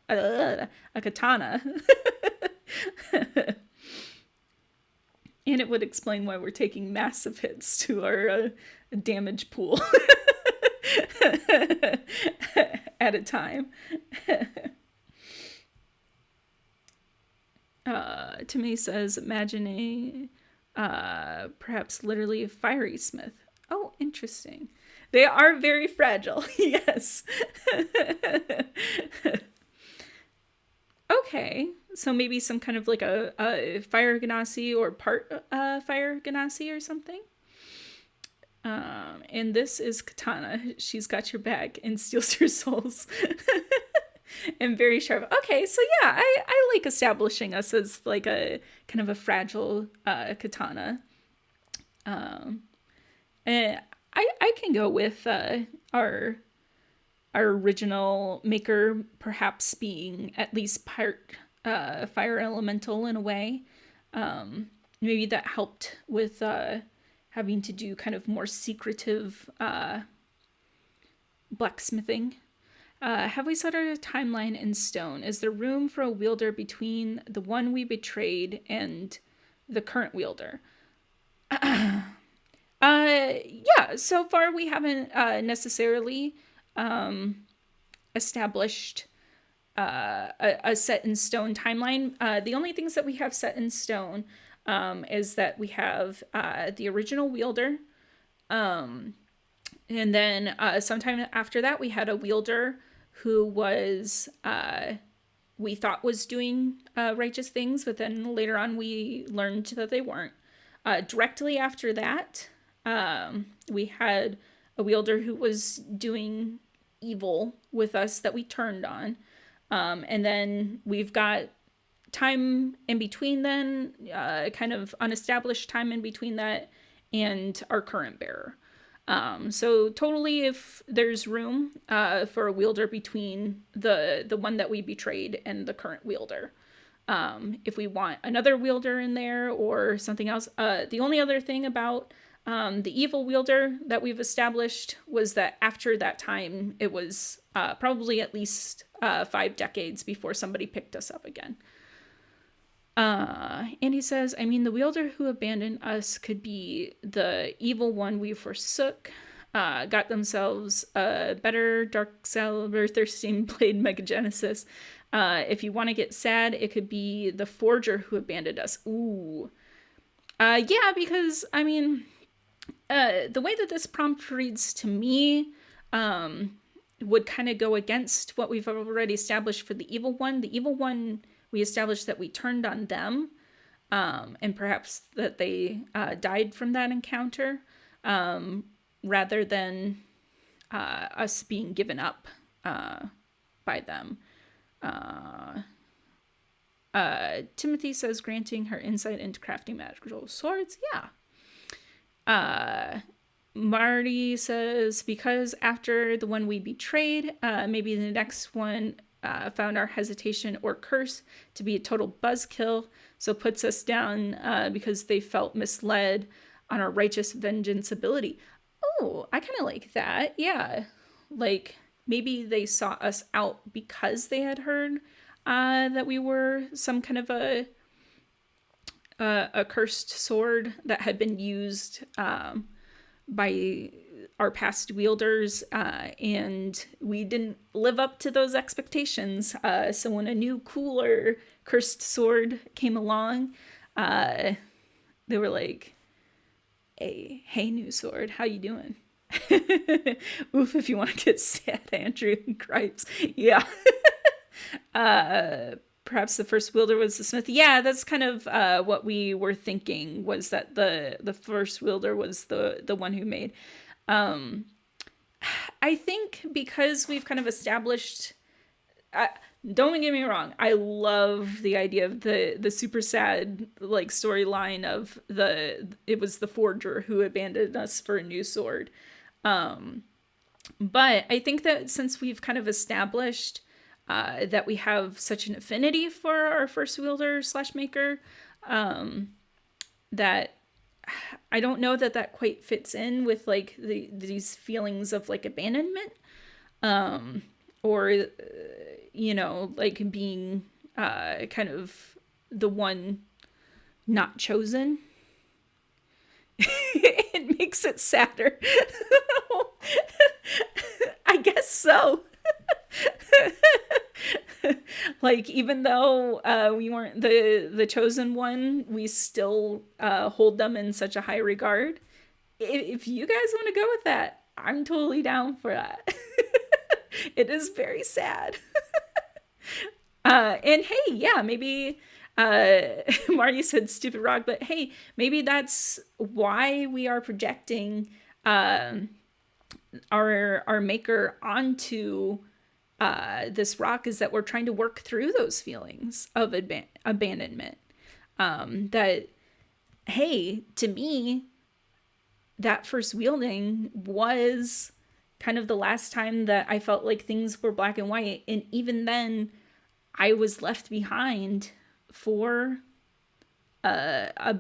And it would explain why we're taking massive hits to our damage pool at a time. Timmy says, imagining perhaps literally a fiery smith. Oh, interesting. They are very fragile. Yes. Okay, so maybe some kind of like a fire ganassi or part fire ganassi or something. And this is Katana. She's got your back and steals your souls. And very sharp. Okay, so yeah, I like establishing us as like a kind of a fragile katana. And I can go with our original maker perhaps being at least part fire elemental in a way. Maybe that helped with having to do kind of more secretive blacksmithing. Have we set our timeline in stone? Is there room for a wielder between the one we betrayed and the current wielder? Yeah, so far we haven't necessarily established a set in stone timeline. The only things that we have set in stone is that we have the original wielder, and then sometime after that we had a wielder who was we thought was doing righteous things, but then later on we learned that they weren't. Directly after that, we had a wielder who was doing evil with us that we turned on. And then we've got time in between then, kind of unestablished time in between that, and our current bearer. So totally, if there's room for a wielder between the one that we betrayed and the current wielder. If we want another wielder in there or something else. The only other thing about the evil wielder that we've established was that after that time, it was probably at least 5 decades before somebody picked us up again. And he says, I mean, the wielder who abandoned us could be the evil one we forsook, got themselves a better Dark Saber Thirsting Blade Megagenesis. If you want to get sad, it could be the forger who abandoned us. Ooh. Yeah, because, I mean, the way that this prompt reads to me would kind of go against what we've already established for the evil one. The evil one, we established that we turned on them, and perhaps that they died from that encounter, rather than us being given up by them. Timothy says granting her insight into crafting magical swords. Yeah. Marty says because after the one we betrayed, maybe the next one found our hesitation or curse to be a total buzzkill, so puts us down because they felt misled on our righteous vengeance ability. Oh, I kind of like that. Yeah. Like maybe they sought us out because they had heard that we were some kind of a cursed sword that had been used by our past wielders, and we didn't live up to those expectations. So when a new, cooler cursed sword came along, they were like, hey, new sword, how you doing? Oof, if you want to get sad, Andrew gripes. Yeah. Perhaps the first wielder was the smith. Yeah, that's kind of what we were thinking, was that the first wielder was the one who made. I think because we've kind of established, don't get me wrong, I love the idea of the super sad like storyline of it was the forger who abandoned us for a new sword. But I think that since we've kind of established that we have such an affinity for our first wielder / maker, that I don't know that quite fits in with like these feelings of like abandonment, or like being kind of the one not chosen. It makes it sadder. I guess so. Like even though we weren't the chosen one, we still hold them in such a high regard. If you guys want to go with that, I'm totally down for that. It is very sad. And hey, yeah, maybe Marty said stupid rock, but hey, maybe that's why we are projecting our maker onto this rock, is that we're trying to work through those feelings of abandonment. That, hey, to me, that first wielding was kind of the last time that I felt like things were black and white. And even then, I was left behind for a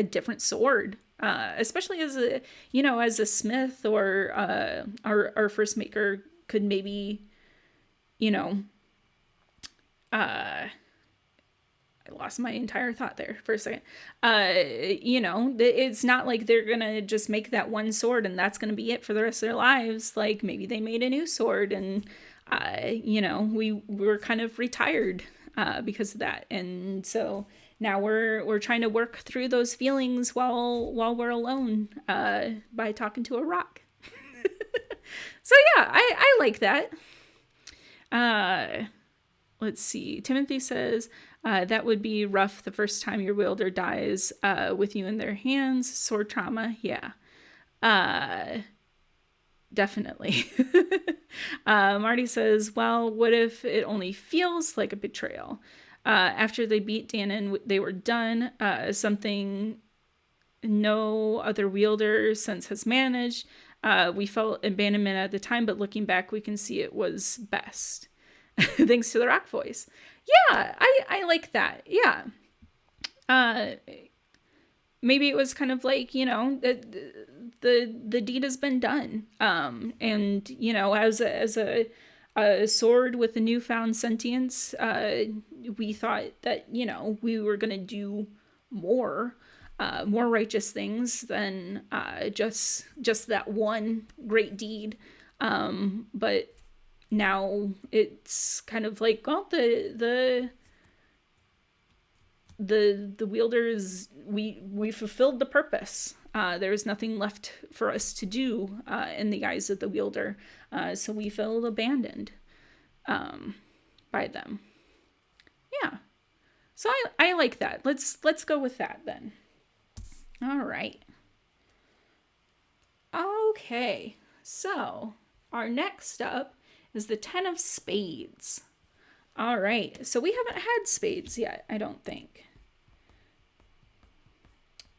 different sword. Especially as a smith, or our first maker could maybe, lost my entire thought there for a second. It's not like they're gonna just make that one sword and that's gonna be it for the rest of their lives. Like maybe they made a new sword and we were kind of retired because of that, and so now we're trying to work through those feelings while we're alone by talking to a rock. So yeah, I like that. Let's see. Timothy says, that would be rough the first time your wielder dies with you in their hands. Sword trauma. Yeah. Definitely. Marty says, well, what if it only feels like a betrayal? After they beat Dan and they were done, something no other wielder since has managed. We felt abandonment at the time, but looking back, we can see it was best. Thanks to the rock voice. Yeah, I like that. Yeah. Maybe it was kind of like, the deed has been done. And, as a sword with a newfound sentience, we thought that, we were going to do more righteous things than just that one great deed. But now it's kind of like, well, the wielders, we fulfilled the purpose. There was nothing left for us to do in the eyes of the wielder, so we felt abandoned by them. Yeah, so I like that. Let's go with that then. All right. Okay, so our next up is the 10 of Spades. All right, so we haven't had spades yet, I don't think.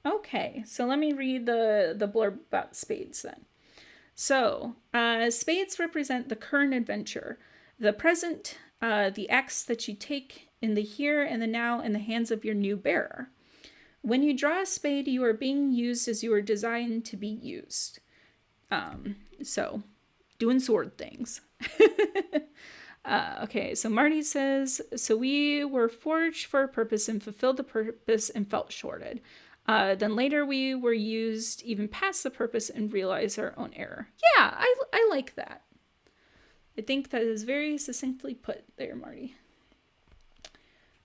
Okay, so let me read the blurb about spades then. So, spades represent the current adventure, the present, the acts that you take in the here and the now in the hands of your new bearer. When you draw a spade, you are being used as you are designed to be used. So, doing sword things. Okay, so Marty says, so we were forged for a purpose and fulfilled the purpose and felt shorted. Then later we were used even past the purpose and realized our own error. Yeah, I like that. I think that is very succinctly put there, Marty.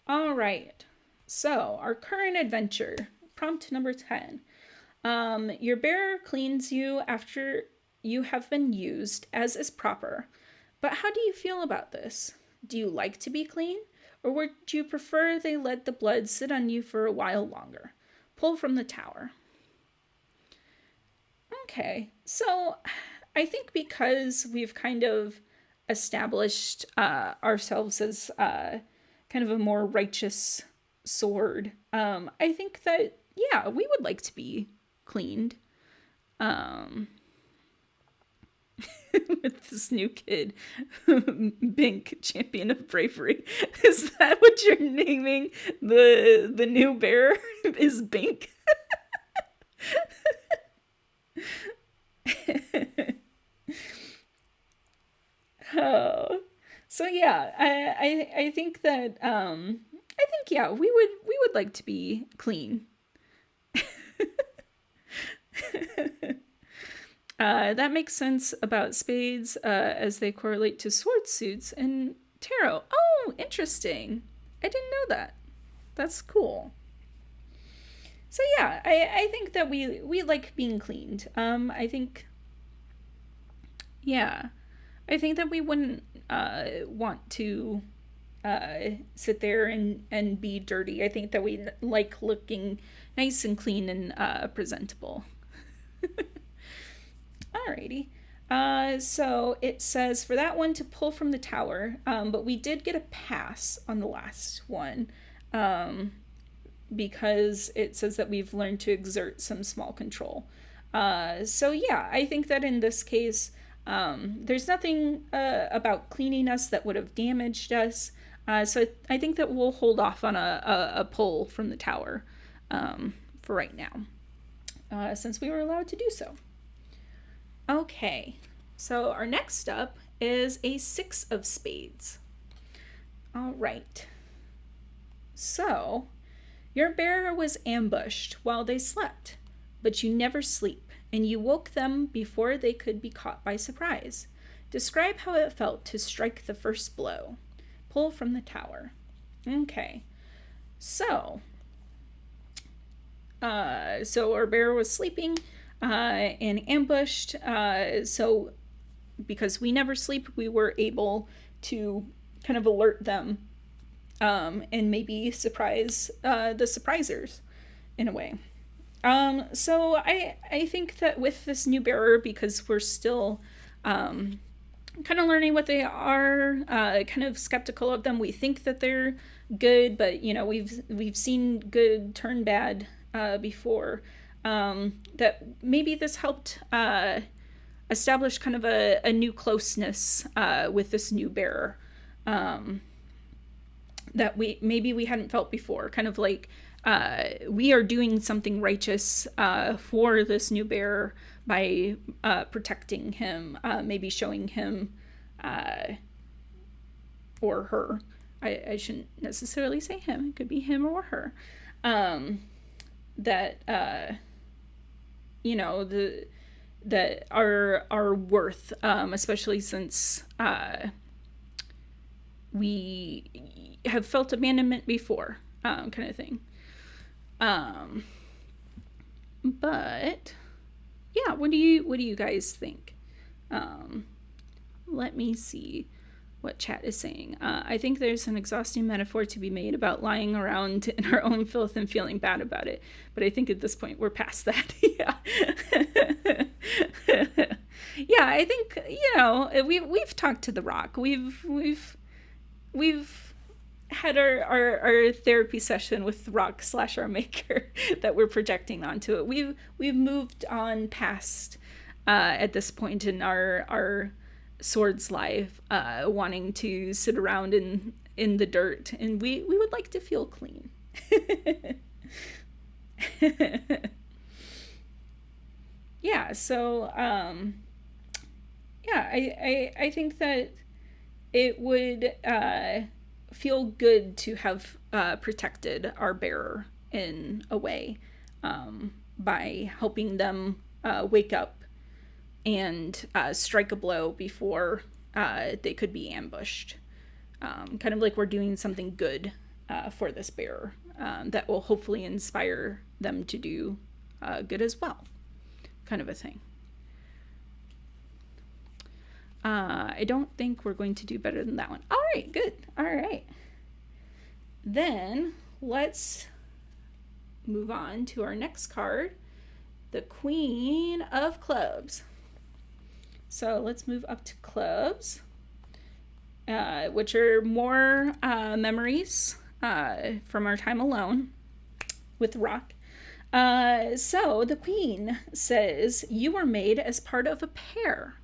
All right. So, our current adventure, prompt number 10. Your bearer cleans you after you have been used, as is proper. But how do you feel about this? Do you like to be clean? Or would you prefer they let the blood sit on you for a while longer? Pull from the tower. Okay, so I think because we've kind of established ourselves as kind of a more righteous sword, I think that, yeah, we would like to be cleaned. With this new kid, Bink, champion of bravery. Is that what you're naming the new bearer? Is Bink? Oh, so yeah, I think that yeah, we would like to be clean. That makes sense about spades as they correlate to sword suits and tarot. Oh, interesting. I didn't know that. That's cool. So yeah, I think that we like being cleaned. I think that we wouldn't want to sit there and be dirty. I think that we like looking nice and clean and presentable. Alrighty. So it says for that one to pull from the tower, but we did get a pass on the last one because it says that we've learned to exert some small control. So yeah, I think that in this case, there's nothing about cleaning us that would have damaged us. So I think that we'll hold off on a pull from the tower for right now, since we were allowed to do so. Okay, so our next up is a 6 of spades. All right. So, your bear was ambushed while they slept, but you never sleep, and you woke them before they could be caught by surprise. Describe how it felt to strike the first blow. Pull from the tower. Okay. So, so our bear was sleeping and ambushed. So, because we never sleep, we were able to kind of alert them and maybe surprise the surprisers in a way. So I think that with this new bearer, because we're still kind of learning what they are, kind of skeptical of them. We think that they're good, but we've seen good turn bad before. That maybe this helped establish kind of a new closeness with this new bearer that we hadn't felt before. Kind of like we are doing something righteous for this new bearer by protecting him, maybe showing him or her. I shouldn't necessarily say him. It could be him or her. That that our worth, especially since we have felt abandonment before, kind of thing. But yeah, what do you guys think? Let me see what chat is saying. I think there's an exhausting metaphor to be made about lying around in our own filth and feeling bad about it. But I think at this point we're past that. Yeah. Yeah, I think, we've talked to the rock. We've had our therapy session with the rock / our maker that we're projecting onto it. We've moved on past at this point in our sword's life, wanting to sit around in the dirt, and we would like to feel clean. Yeah, so I think that it would feel good to have protected our bearer in a way, by helping them wake up and strike a blow before they could be ambushed. Kind of like we're doing something good for this bearer that will hopefully inspire them to do good as well, kind of a thing. I don't think we're going to do better than that one. All right, good. All right. Then let's move on to our next card, the Queen of Clubs. So let's move up to clubs, which are more memories from our time alone with Rock. So the Queen says, you were made as part of a pair.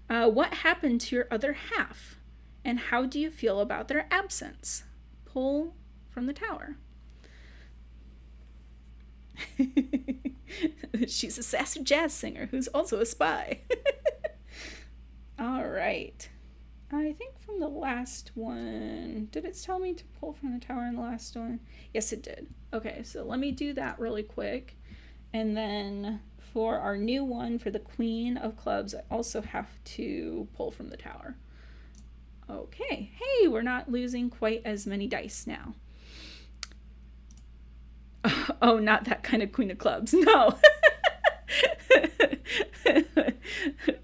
What happened to your other half? And how do you feel about their absence? Pull from the tower. She's a sassy jazz singer who's also a spy. All right. I think from the last one, did it tell me to pull from the tower in the last one? Yes, it did. Okay, so let me do that really quick. And then for our new one, for the Queen of Clubs, I also have to pull from the tower. Okay. Hey, we're not losing quite as many dice now. Oh, not that kind of Queen of Clubs. No.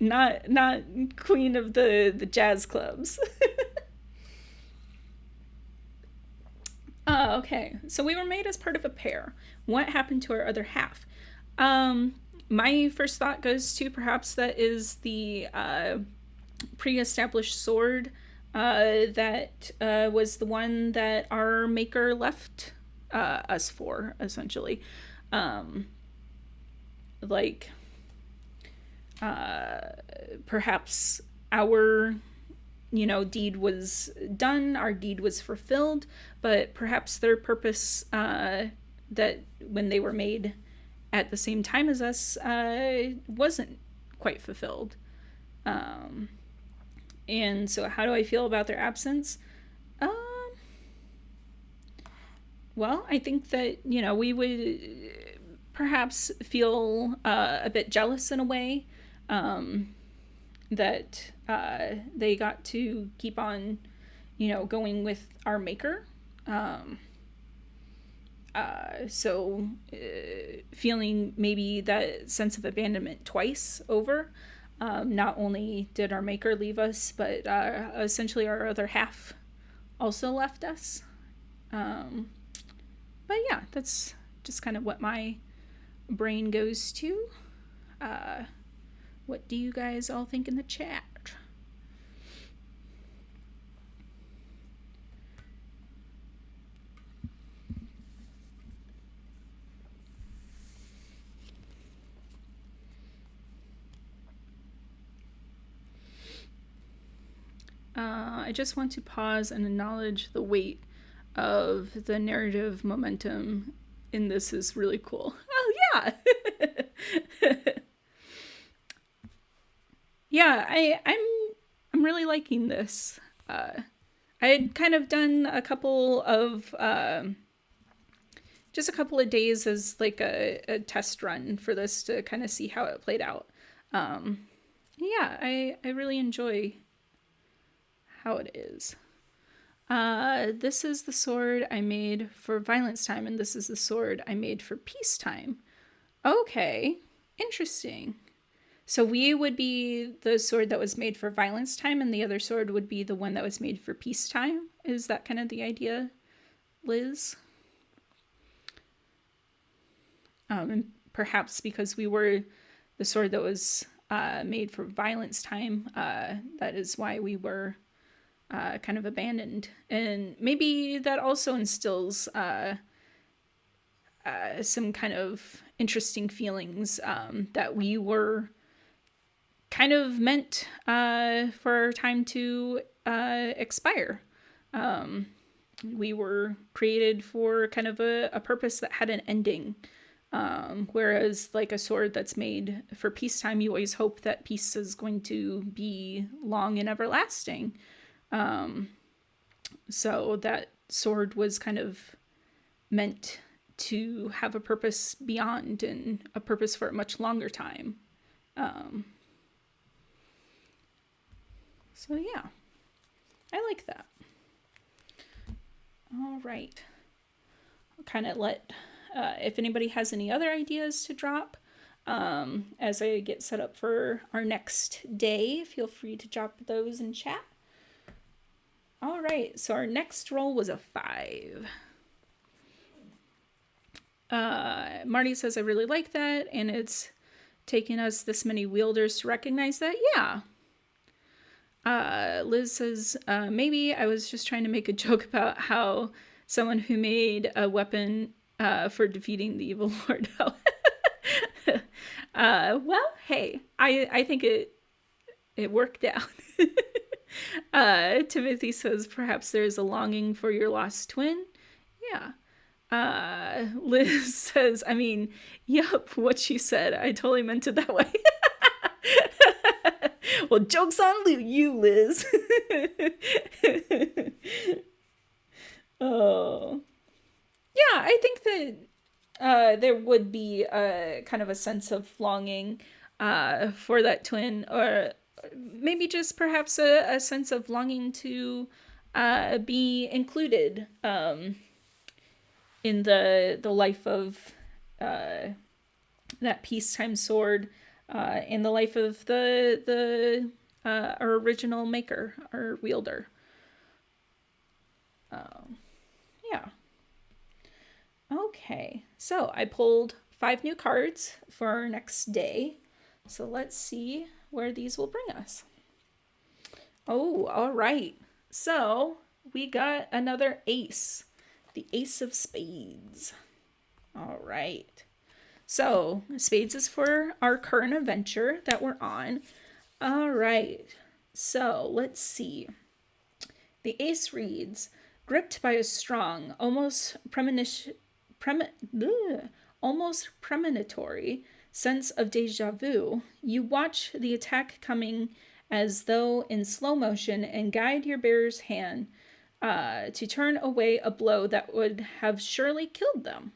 not Queen of the jazz clubs. Okay. So we were made as part of a pair. What happened to our other half? My first thought goes to perhaps that is the pre-established sword that was the one that our maker left us for, essentially. Perhaps our deed was done, our deed was fulfilled, but perhaps their purpose that when they were made at the same time as us wasn't quite fulfilled. And so how do I feel about their absence? Well, I think that, we would perhaps feel a bit jealous in a way, that they got to keep on, going with our maker. Um, feeling maybe that sense of abandonment twice over. Not only did our maker leave us, but essentially our other half also left us. Um, but yeah, that's just kind of what my brain goes to. Uh, what do you guys all think in the chat? I just want to pause and acknowledge the weight of the narrative momentum in this is really cool. Oh yeah. Yeah, I'm really liking this. I had kind of done a couple of just a couple of days as like a test run for this to kind of see how it played out. Yeah, I really enjoy how it is. This is the sword I made for violence time, and this is the sword I made for peacetime. Okay, interesting. So we would be the sword that was made for violence time, and the other sword would be the one that was made for peacetime. Is that kind of the idea, Liz? And perhaps because we were the sword that was made for violence time, that is why we were kind of abandoned. And maybe that also instills some kind of interesting feelings that we were kind of meant for our time to expire. We were created for kind of a purpose that had an ending. Whereas like a sword that's made for peacetime, you always hope that peace is going to be long and everlasting. So that sword was kind of meant to have a purpose beyond and a purpose for a much longer time. So yeah, I like that. All right. I'll kind of let, if anybody has any other ideas to drop, as I get set up for our next day, feel free to drop those in chat. All right, so our next roll was a 5. Marty says, I really like that, and it's taken us this many wielders to recognize that. Yeah. Liz says, maybe I was just trying to make a joke about how someone who made a weapon for defeating the evil lord. Well, hey, I think it worked out. Timothy says, perhaps there's a longing for your lost twin. Yeah. Liz says, I mean, yup, what she said. I totally meant it that way. Well, joke's on you, Liz. Oh. Yeah, I think that there would be a kind of a sense of longing for that twin, or maybe just perhaps a sense of longing to be included in the life of that peacetime sword, in the life of the our original maker, our wielder. Yeah. Okay, so I pulled 5 new cards for our next day. So let's see where these will bring us. Oh, all right. So we got another ace, the Ace of Spades. All right. So spades is for our current adventure that we're on. All right. So let's see. The ace reads, gripped by a strong, almost premonitory sense of deja vu, you watch the attack coming as though in slow motion and guide your bearer's hand to turn away a blow that would have surely killed them.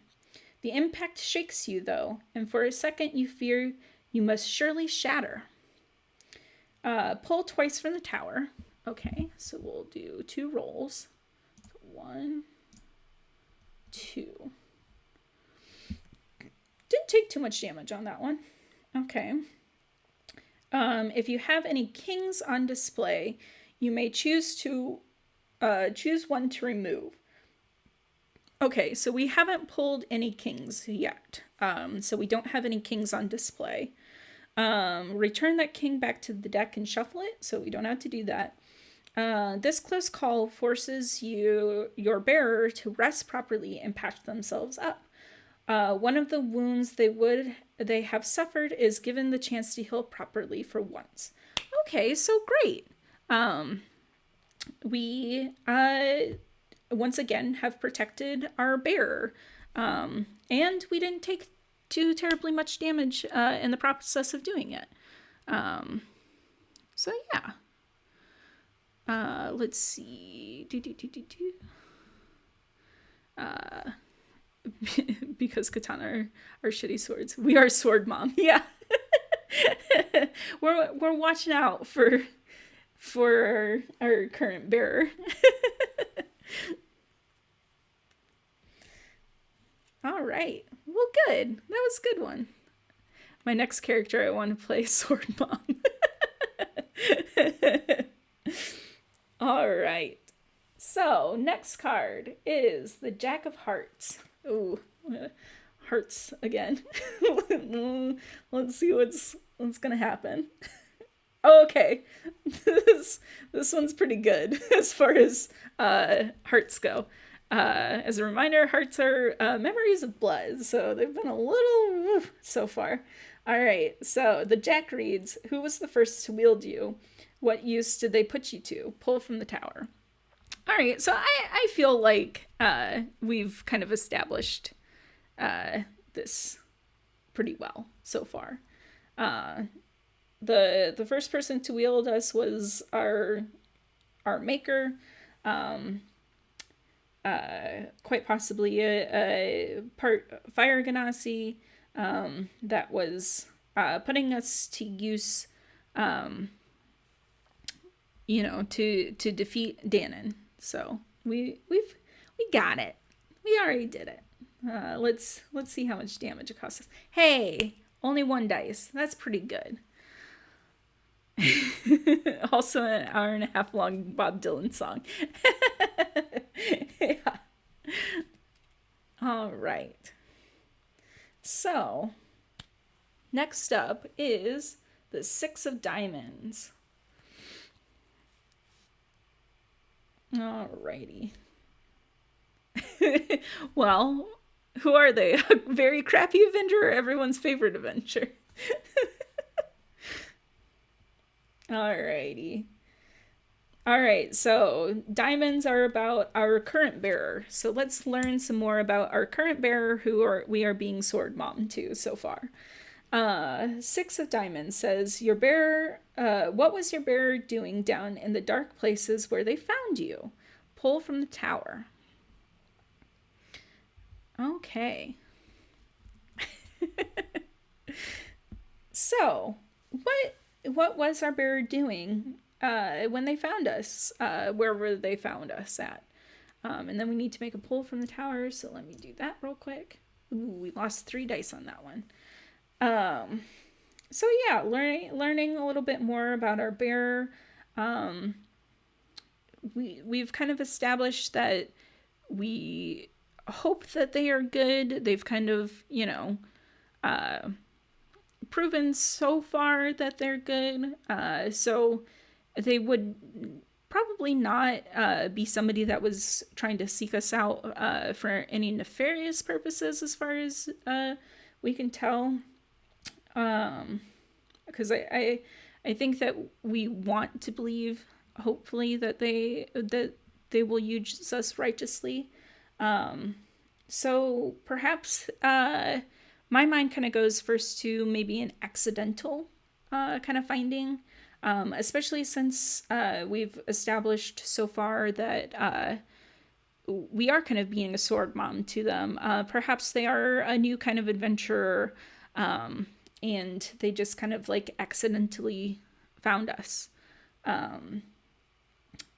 The impact shakes you, though, and for a second you fear you must surely shatter. Pull twice from the tower. Okay, so we'll do 2 rolls. 1, 2. Didn't take too much damage on that one. Okay. If you have any kings on display, you may choose one to remove. Okay, so we haven't pulled any kings yet. So we don't have any kings on display. Return that king back to the deck and shuffle it, so we don't have to do that. This close call forces your bearer to rest properly and patch themselves up. One of the wounds they have suffered is given the chance to heal properly for once. Okay, so great. We once again have protected our bearer, and we didn't take too terribly much damage in the process of doing it. So yeah. Let's see. Because katana are shitty swords. We are sword mom. Yeah. we're watching out for our current bearer. All right. Well, good. That was a good one. My next character I want to play sword mom. All right. So, next card is the Jack of Hearts. Ooh, hearts again. Let's see what's gonna happen. Okay, this one's pretty good as far as hearts go. As a reminder, hearts are memories of blood, so they've been a little so far. All right, so the Jack reads, who was the first to wield you? What use did they put you to? Pull from the tower. All right, so I feel like we've kind of established this pretty well so far. The first person to wield us was our maker, quite possibly a part fire ganassi that was putting us to use, to defeat Danon. So we got it. We already did it. Let's see how much damage it costs us. Hey, only 1 dice. That's pretty good. Also an 1.5 hour long Bob Dylan song. Yeah. All right. So next up is the 6 of Diamonds. Alrighty. Well, who are they? A very crappy Avenger or everyone's favorite Avenger? Alrighty. Alright, so diamonds are about our current bearer. So let's learn some more about our current bearer we are being sword mom to so far. 6 of Diamonds says, your bearer, what was your bearer doing down in the dark places where they found you? Pull from the tower. Okay. So, what was our bearer doing when they found us, wherever they found us at? And then we need to make a pull from the tower, so let me do that real quick. Ooh, we lost 3 dice on that one. So yeah, learning a little bit more about our bearer. We've kind of established that we hope that they are good. They've kind of, proven so far that they're good. So they would probably not be somebody that was trying to seek us out for any nefarious purposes as far as we can tell. Because I think that we want to believe, hopefully, that they will use us righteously. So perhaps my mind kind of goes first to maybe an accidental kind of finding. especially since we've established so far that we are kind of being a sword mom to them. Perhaps they are a new kind of adventurer, and they just kind of like accidentally found us. And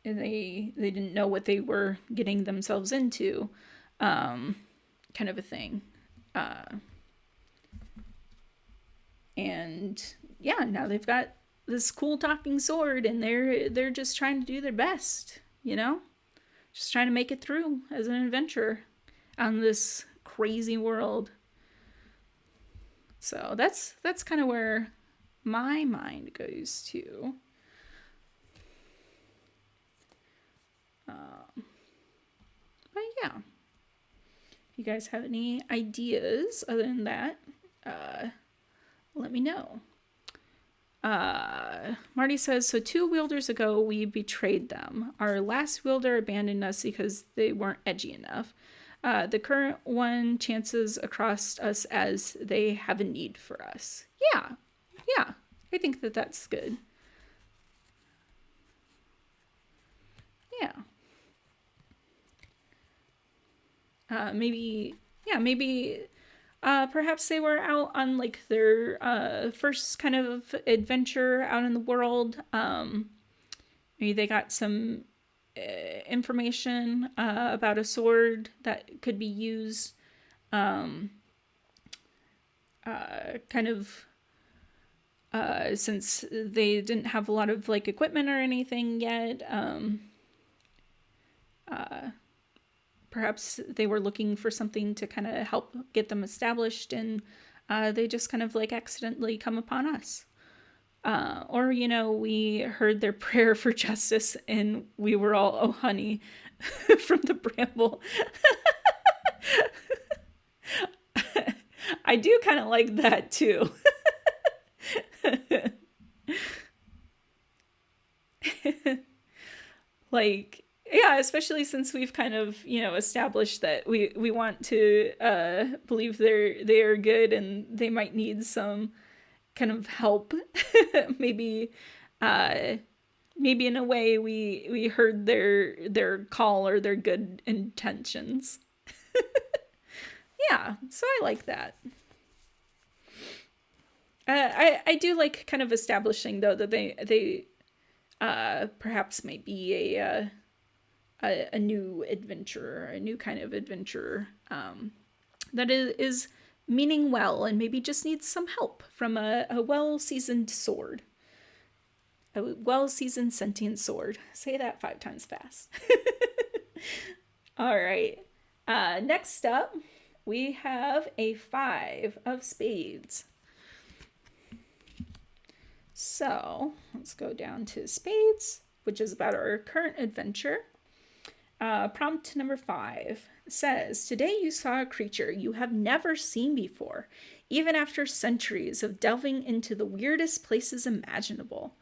they didn't know what they were getting themselves into, kind of a thing. And yeah, now they've got this cool talking sword, and they're just trying to do their best, just trying to make it through as an adventurer on this crazy world. So that's kind of where my mind goes to. But yeah, if you guys have any ideas other than that, let me know. Marty says, so 2 wielders ago, we betrayed them. Our last wielder abandoned us because they weren't edgy enough. The current one chances across us as they have a need for us. Yeah, I think that's good. Yeah. Maybe perhaps they were out on like their first kind of adventure out in the world. Maybe they got some information about a sword that could be used, kind of since they didn't have a lot of like equipment or anything yet. Perhaps they were looking for something to kind of help get them established, and they just kind of like accidentally come upon us. Or, we heard their prayer for justice and we were all, oh, honey, from the bramble. I do kind of like that too. Like, yeah, especially since we've kind of, established that we want to believe they are good and they might need some kind of help. maybe in a way we heard their call or their good intentions. Yeah, so I like that. I do like kind of establishing though that they perhaps might be a new adventurer, a new kind of adventurer, that is meaning well and maybe just needs some help from a well-seasoned sword. A well-seasoned sentient sword. Say that 5 times fast. All right. Next up, we have a 5 of spades. So let's go down to spades, which is about our current adventure. Prompt number 5 says, today you saw a creature you have never seen before, even after centuries of delving into the weirdest places imaginable.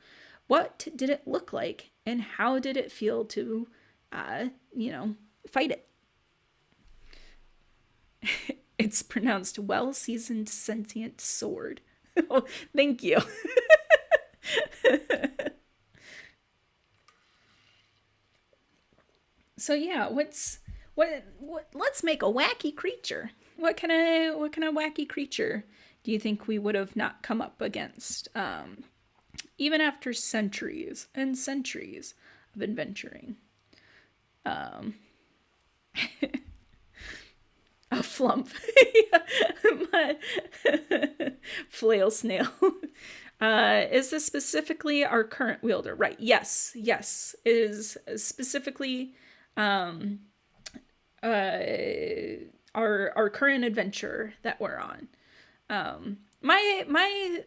What did it look like, and how did it feel to, fight it? It's pronounced well-seasoned sentient sword. Oh, thank you. So yeah, let's make a wacky creature. What kind of wacky creature do you think we would have not come up against, even after centuries and centuries of adventuring? A flump. Flail snail. Is this specifically our current wielder? Right. Yes. It is specifically our current adventure that we're on. My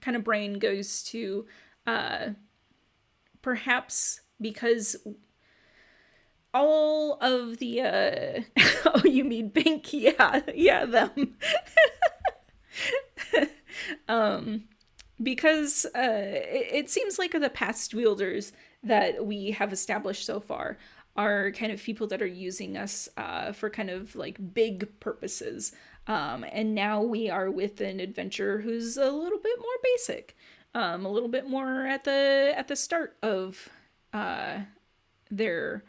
kind of brain goes to perhaps because all of the oh, you mean Bink? Yeah, them. Because it seems like the past wielders that we have established so far are kind of people that are using us for kind of like big purposes. And now we are with an adventurer who's a little bit more basic. a little bit more at the start of their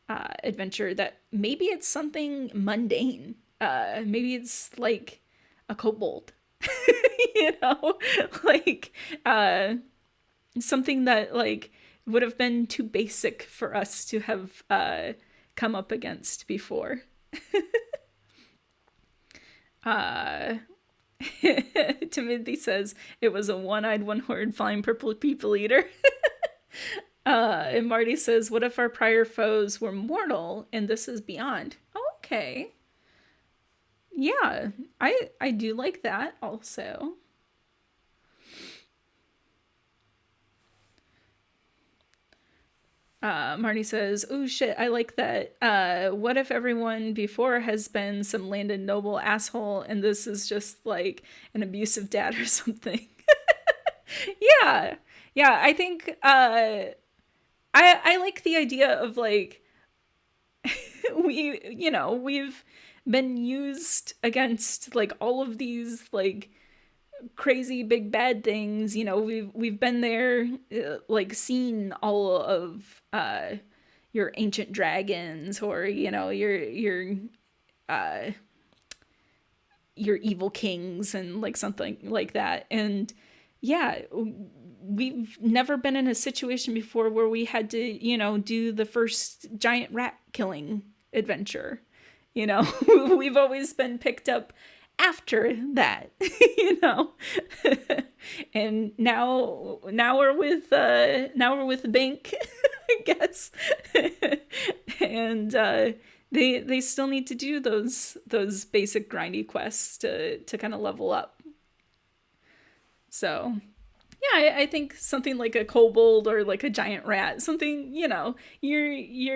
adventure, that maybe it's something mundane. Maybe it's like a kobold, you know, like something that like would have been too basic for us to have come up against before. uh Timothy says it was a one-eyed, one-horned, flying purple people eater. And Marty says, what if our prior foes were mortal and this is beyond? Okay. Yeah, I do like that also. Marty says, oh shit, I like that. What if everyone before has been some landed noble asshole and this is just like an abusive dad or something? Yeah. Yeah, I think I like the idea of like we've been used against like all of these like crazy big bad things. We've been there, like seen all of your ancient dragons, or uh your evil kings and like something like that. And yeah, we've never been in a situation before where we had to, do the first giant rat killing adventure. We've always been picked up after that, you know. And now we're with Bank, I guess. And they still need to do those basic grindy quests to kind of level up. So yeah, I think something like a kobold or like a giant rat, something, your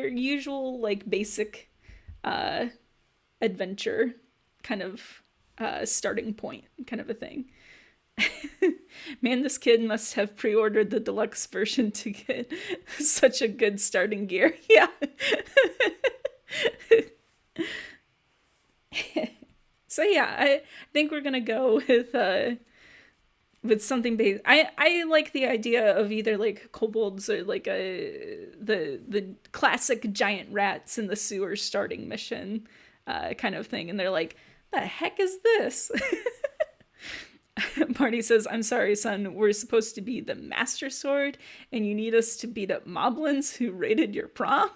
usual like basic adventure kind of starting point kind of a thing. Man, this kid must have pre-ordered the deluxe version to get such a good starting gear. Yeah. So yeah, I think we're gonna go with something based. I like the idea of either like kobolds or like the classic giant rats in the sewer starting mission kind of thing, and they're like, the heck is this? Marty says, I'm sorry, son, we're supposed to be the Master Sword and you need us to beat up moblins who raided your prom?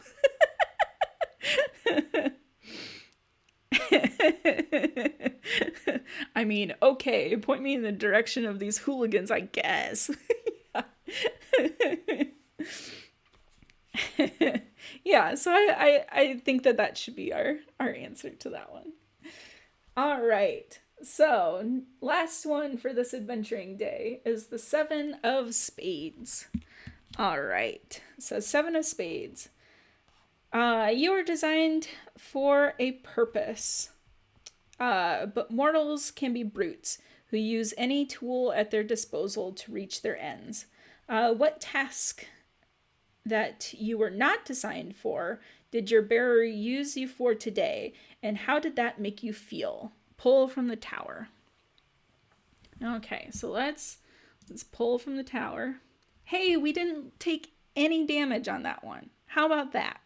I mean, okay, point me in the direction of these hooligans, I guess. Yeah, so I think that should be our answer to that one. All right. So, last one for this adventuring day is the Seven of Spades. All right. So, Seven of Spades. You are designed for a purpose. But mortals can be brutes who use any tool at their disposal to reach their ends. What task that you were not designed for did your bearer use you for today, and how did that make you feel? Pull from the tower. Okay, so let's pull from the tower. Hey, we didn't take any damage on that one. How about that?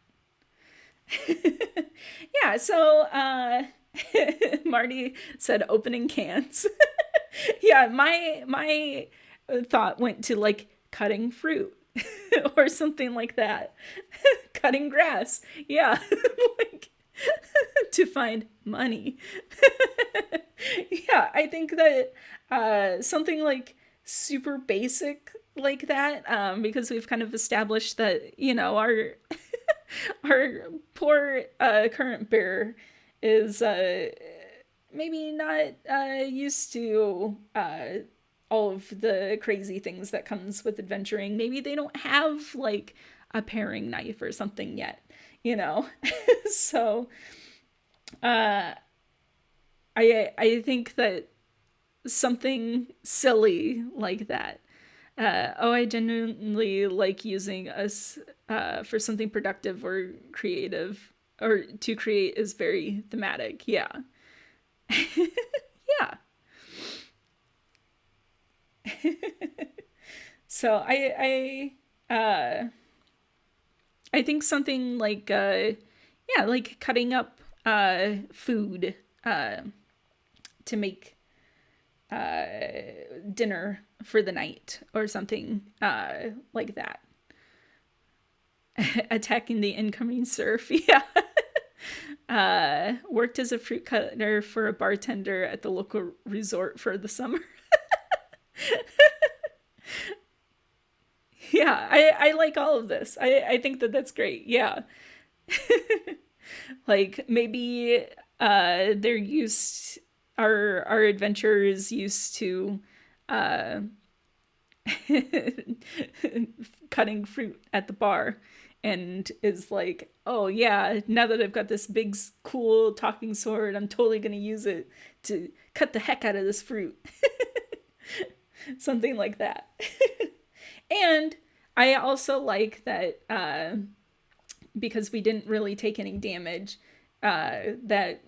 Yeah, so Marty said opening cans. Yeah, my thought went to like cutting fruit or something like that. Cutting grass. Yeah. Like to find money. Yeah, I think that something like super basic like that, because we've kind of established that, our poor current bear is maybe not used to all of the crazy things that comes with adventuring. Maybe they don't have like a paring knife or something yet, So I think that something silly like that. I genuinely like using us for something productive or creative, or to create, is very thematic. Yeah. Yeah. So I think something like yeah, like cutting up food to make dinner for the night or something like that. Attacking the incoming surf. Yeah. Worked as a fruit cutter for a bartender at the local resort for the summer. Yeah, I like all of this. I think that that's great. Yeah. Like maybe they're used our adventurers used to uh cutting fruit at the bar and is like, oh yeah, now that I've got this big cool talking sword, I'm totally gonna use it to cut the heck out of this fruit. Something like that. And I also like that because we didn't really take any damage, that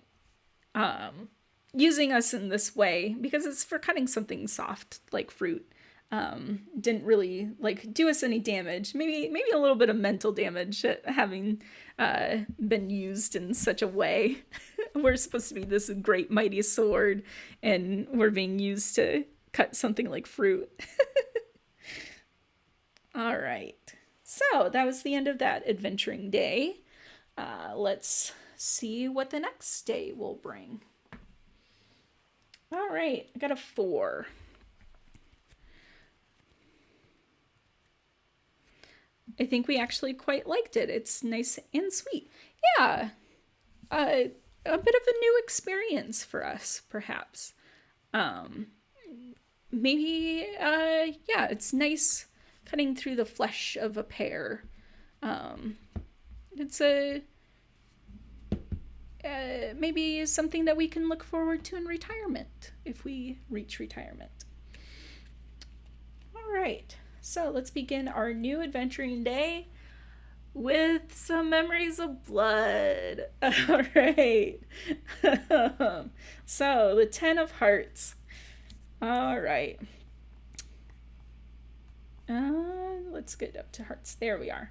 using us in this way, because it's for cutting something soft like fruit, didn't really like do us any damage. Maybe a little bit of mental damage at having been used in such a way. We're supposed to be this great mighty sword, and we're being used to cut something like fruit. All right. So that was the end of that adventuring day. Let's see what the next day will bring. All right, I got a 4. I think we actually quite liked it. It's nice and sweet. Yeah, a bit of a new experience for us, perhaps. Maybe, yeah, it's nice cutting through the flesh of a pear. It's a maybe something that we can look forward to in retirement if we reach retirement. All right, so let's begin our new adventuring day with some memories of blood. All right. So the 10 of Hearts. All right. Let's get up to hearts. There we are.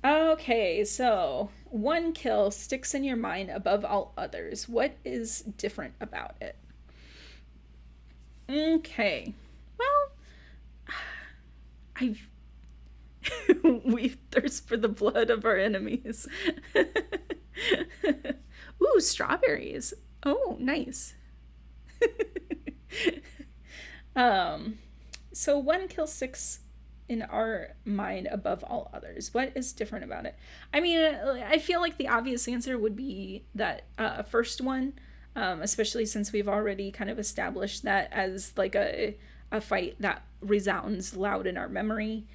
Okay, so 1 kill sticks in your mind above all others. What is different about it? Okay. Well, I've we thirst for the blood of our enemies. Ooh, strawberries. Oh, nice. So 1 kill 6 in our mind above all others. What is different about it? I mean, I feel like the obvious answer would be that first one, especially since we've already kind of established that as like a fight that resounds loud in our memory.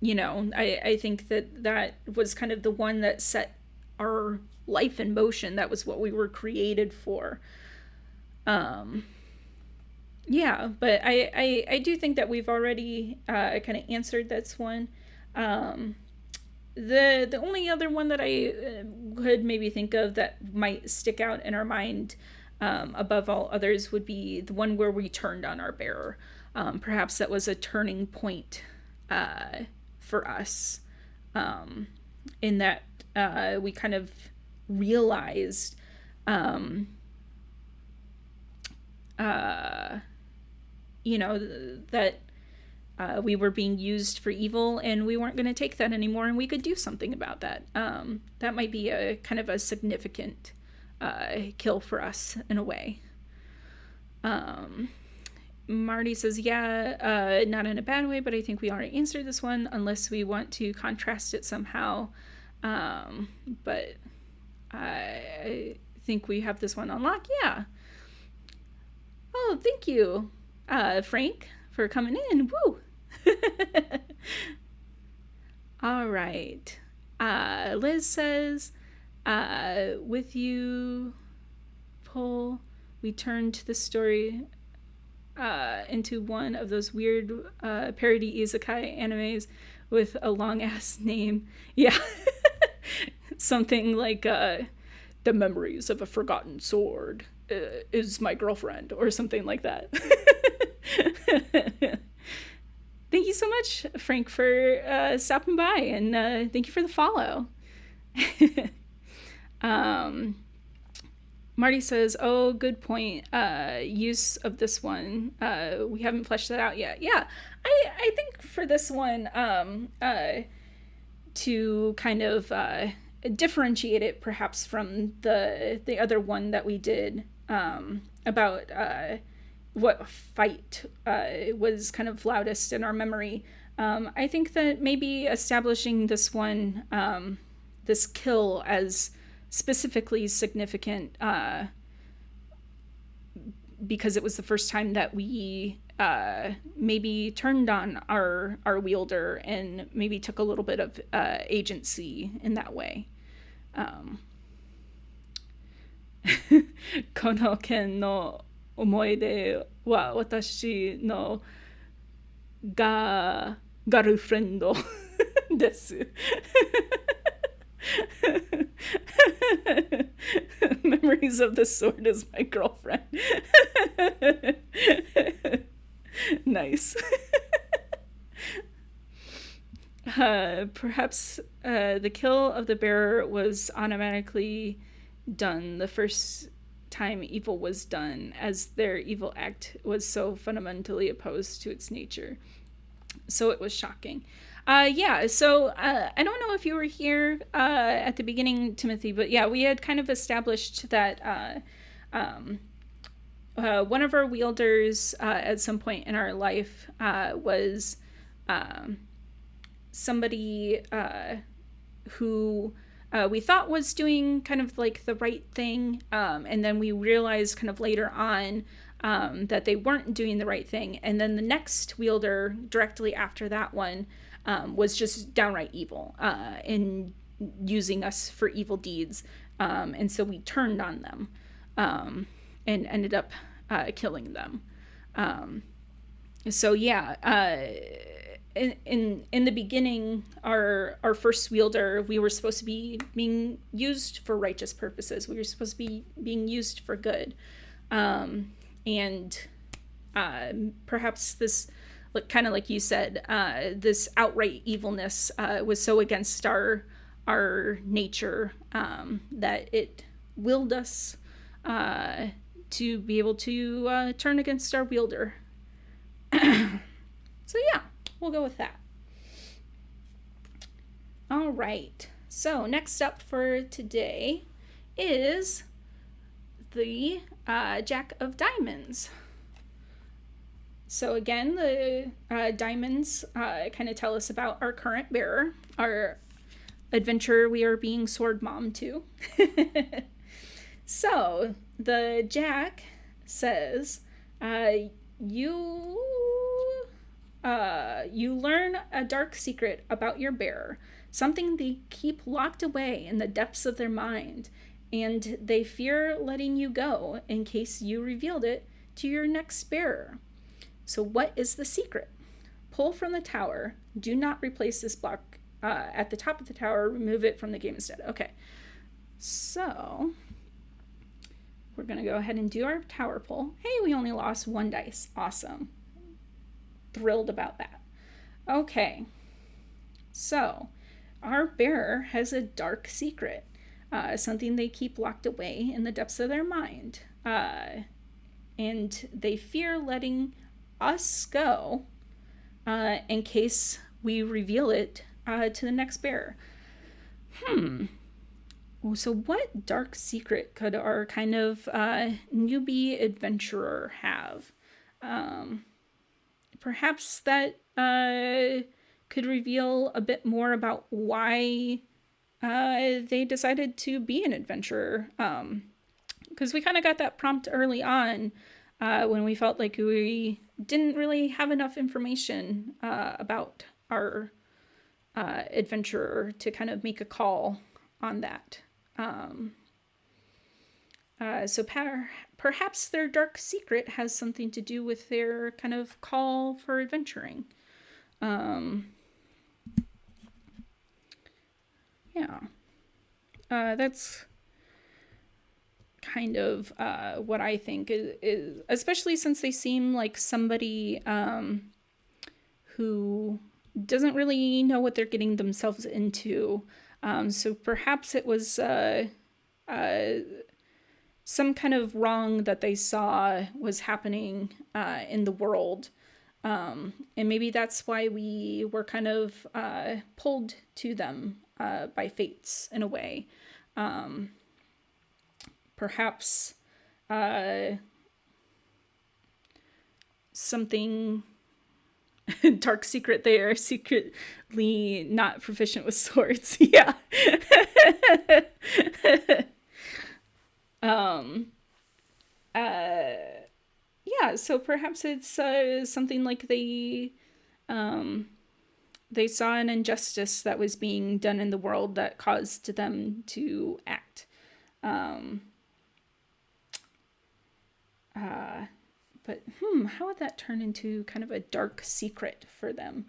You know, I think that was kind of the one that set our life in motion. That was what we were created for. Yeah, but I do think that we've already kind of answered this one. The only other one that I could maybe think of that might stick out in our mind above all others would be the one where we turned on our bearer. Perhaps that was a turning point for us, in that we kind of realized you know, that we were being used for evil and we weren't going to take that anymore, and we could do something about that. That might be a kind of a significant kill for us in a way. Marty says, yeah, not in a bad way, but I think we already answered this one unless we want to contrast it somehow. But I think we have this one on lock. Yeah. Oh, thank you, Frank, for coming in. Woo! All right. Liz says, with you, Paul, we turned the story into one of those weird parody isekai animes with a long-ass name. Yeah. Something like The Memories of a Forgotten Sword. is my girlfriend, or something like that. Thank you so much, Frank, for stopping by, and thank you for the follow. Marty says, "Oh, good point. Use of this one. We haven't fleshed that out yet." Yeah, I think for this one, to kind of differentiate it perhaps from the other one that we did, about what fight was kind of loudest in our memory. I think that maybe establishing this one, this kill, as specifically significant, because it was the first time that we maybe turned on our wielder and maybe took a little bit of agency in that way. この件の思い出は私のガルフレンドです。Memories of the sword is my girlfriend. Nice. Perhaps the kill of the bearer was automatically done the first time evil was done, as their evil act was so fundamentally opposed to its nature. So it was shocking. Yeah, so I don't know if you were here at the beginning, Timothy, but yeah, we had kind of established that one of our wielders at some point in our life was somebody who we thought was doing kind of like the right thing, and then we realized kind of later on that they weren't doing the right thing, and then the next wielder directly after that one was just downright evil in using us for evil deeds, and so we turned on them and ended up killing them. So yeah, in the beginning, our first wielder, we were supposed to be being used for righteous purposes. We were supposed to be being used for good, and perhaps this, kind of like you said, this outright evilness was so against our nature that it willed us to be able to turn against our wielder. So yeah, we'll go with that. All right. So next up for today is the Jack of Diamonds. So again, the diamonds kind of tell us about our current bearer, our adventurer we are being sword mom to. So the Jack says, you learn a dark secret about your bearer, something they keep locked away in the depths of their mind, and they fear letting you go in case you revealed it to your next bearer. So what is the secret? Pull from the tower. Do not replace this block at the top of the tower. Remove it from the game instead. Okay. So we're going to go ahead and do our tower pull. Hey, we only lost 1 dice. Awesome. Thrilled about that. Okay. So our bearer has a dark secret. Something they keep locked away in the depths of their mind. And they fear letting us go in case we reveal it to the next bearer. So what dark secret could our kind of newbie adventurer have? Perhaps that could reveal a bit more about why they decided to be an adventurer. Because we kind of got that prompt early on when we felt like we didn't really have enough information about our adventurer to kind of make a call on that. So perhaps their dark secret has something to do with their kind of call for adventuring. Yeah. That's kind of what I think is, especially since they seem like somebody who doesn't really know what they're getting themselves into. So perhaps it was some kind of wrong that they saw was happening in the world. And maybe that's why we were kind of pulled to them by fates in a way. Perhaps something dark secret, they are secretly not proficient with swords. Yeah. um yeah, so perhaps it's something like they saw an injustice that was being done in the world that caused them to act. But how would that turn into kind of a dark secret for them?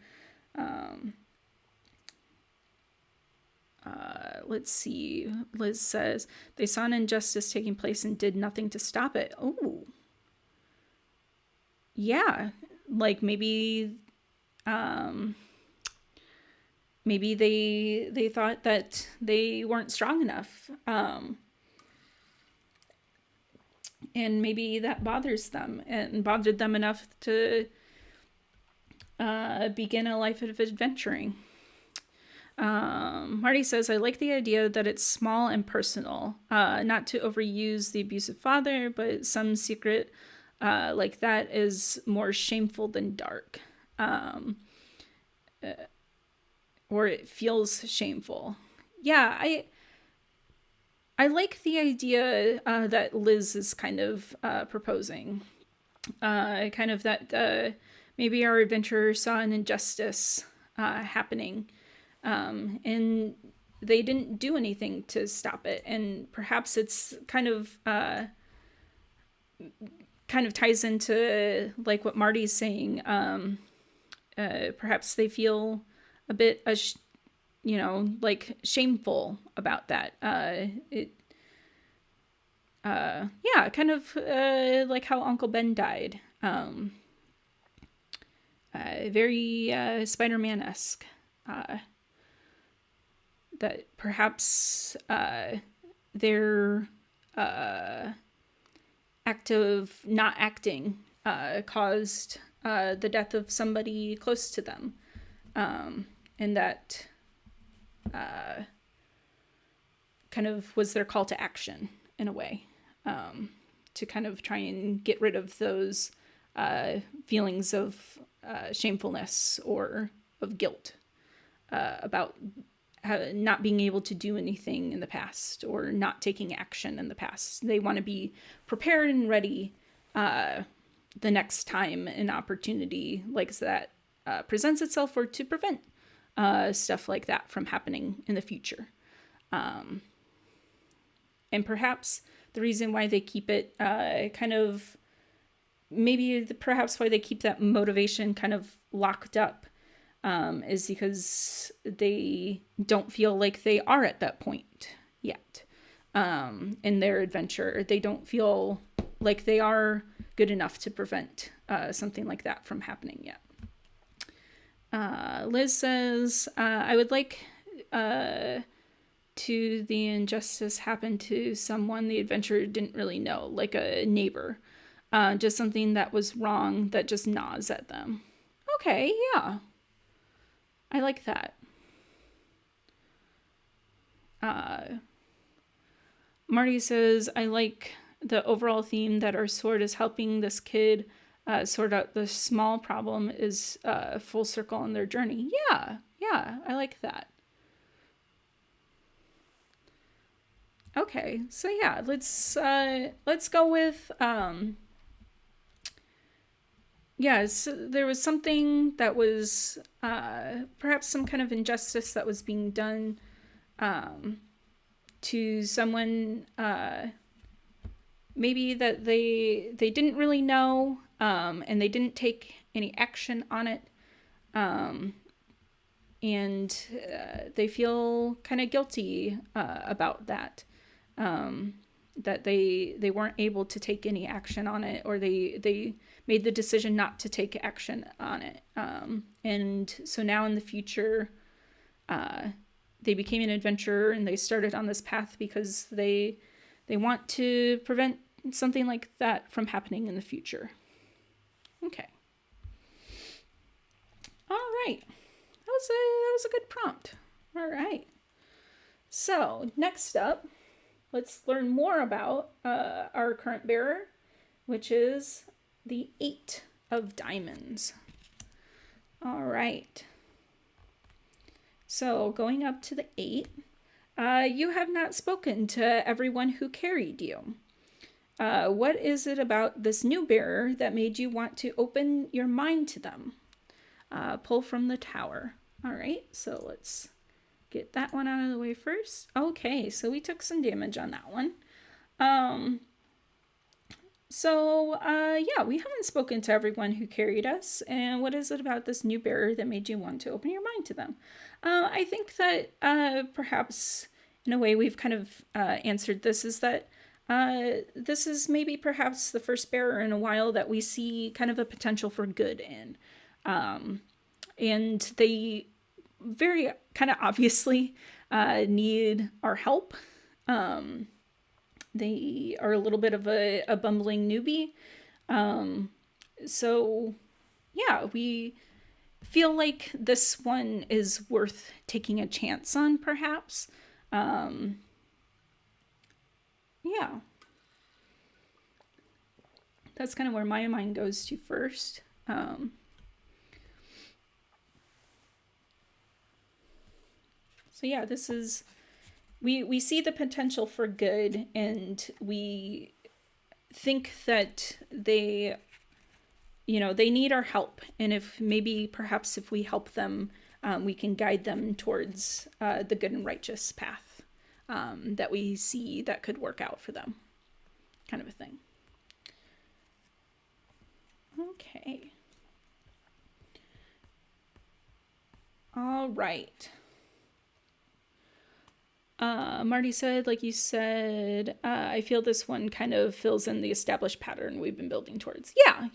Let's see. Liz says they saw an injustice taking place and did nothing to stop it. Oh, yeah. Like maybe they thought that they weren't strong enough. And maybe that bothers them and bothered them enough to begin a life of adventuring. Marty says, I like the idea that it's small and personal, not to overuse the abusive father, but some secret like that is more shameful than dark. Or it feels shameful. Yeah, I like the idea that Liz is kind of proposing. Kind of that maybe our adventurer saw an injustice happening, and they didn't do anything to stop it. And perhaps it's kind of ties into like what Marty's saying. Perhaps they feel a bit like shameful about that. Kind of like how Uncle Ben died. Very Spider-Man-esque. That perhaps their act of not acting caused the death of somebody close to them. And that kind of was their call to action in a way, to kind of try and get rid of those feelings of shamefulness or of guilt about not being able to do anything in the past or not taking action in the past. They want to be prepared and ready the next time an opportunity like that presents itself, or to prevent stuff like that from happening in the future. And perhaps the reason why they keep it perhaps why they keep that motivation kind of locked up is because they don't feel like they are at that point yet in their adventure. They don't feel like they are good enough to prevent something like that from happening yet. Liz says, I would like to the injustice happen to someone the adventurer didn't really know, like a neighbor. Just something that was wrong that just gnaws at them. Okay, yeah. I like that. Marty says, I like the overall theme that our sword is helping this kid sort out the small problem is full circle on their journey. Yeah, I like that. Okay, so yeah, let's go with so there was something that was perhaps some kind of injustice that was being done to someone, maybe that they didn't really know, and they didn't take any action on it, and they feel kind of guilty about that. that they weren't able to take any action on it, or they made the decision not to take action on it. And so now in the future, they became an adventurer, and they started on this path because they want to prevent something like that from happening in the future. Okay. All right. That was a good prompt. All right. So next up, let's learn more about our current bearer, which is the 8 of diamonds. All right. So going up to the 8, you have not spoken to everyone who carried you. What is it about this new bearer that made you want to open your mind to them? Pull from the tower. All right, so let's get that one out of the way first. Okay, so we took some damage on that one. Yeah, we haven't spoken to everyone who carried us. And what is it about this new bearer that made you want to open your mind to them? I think that perhaps in a way we've kind of answered this, is that this is maybe perhaps the first bearer in a while that we see kind of a potential for good in. And they very kind of obviously need our help. They are a little bit of a bumbling newbie. So yeah, we feel like this one is worth taking a chance on, perhaps. Yeah. That's kind of where my mind goes to first. So yeah, this is, we see the potential for good, and we think that they need our help. And if maybe perhaps if we help them, we can guide them towards the good and righteous path that we see that could work out for them, kind of a thing. Okay. All right. Marty said, like you said, I feel this one kind of fills in the established pattern we've been building towards. Yeah.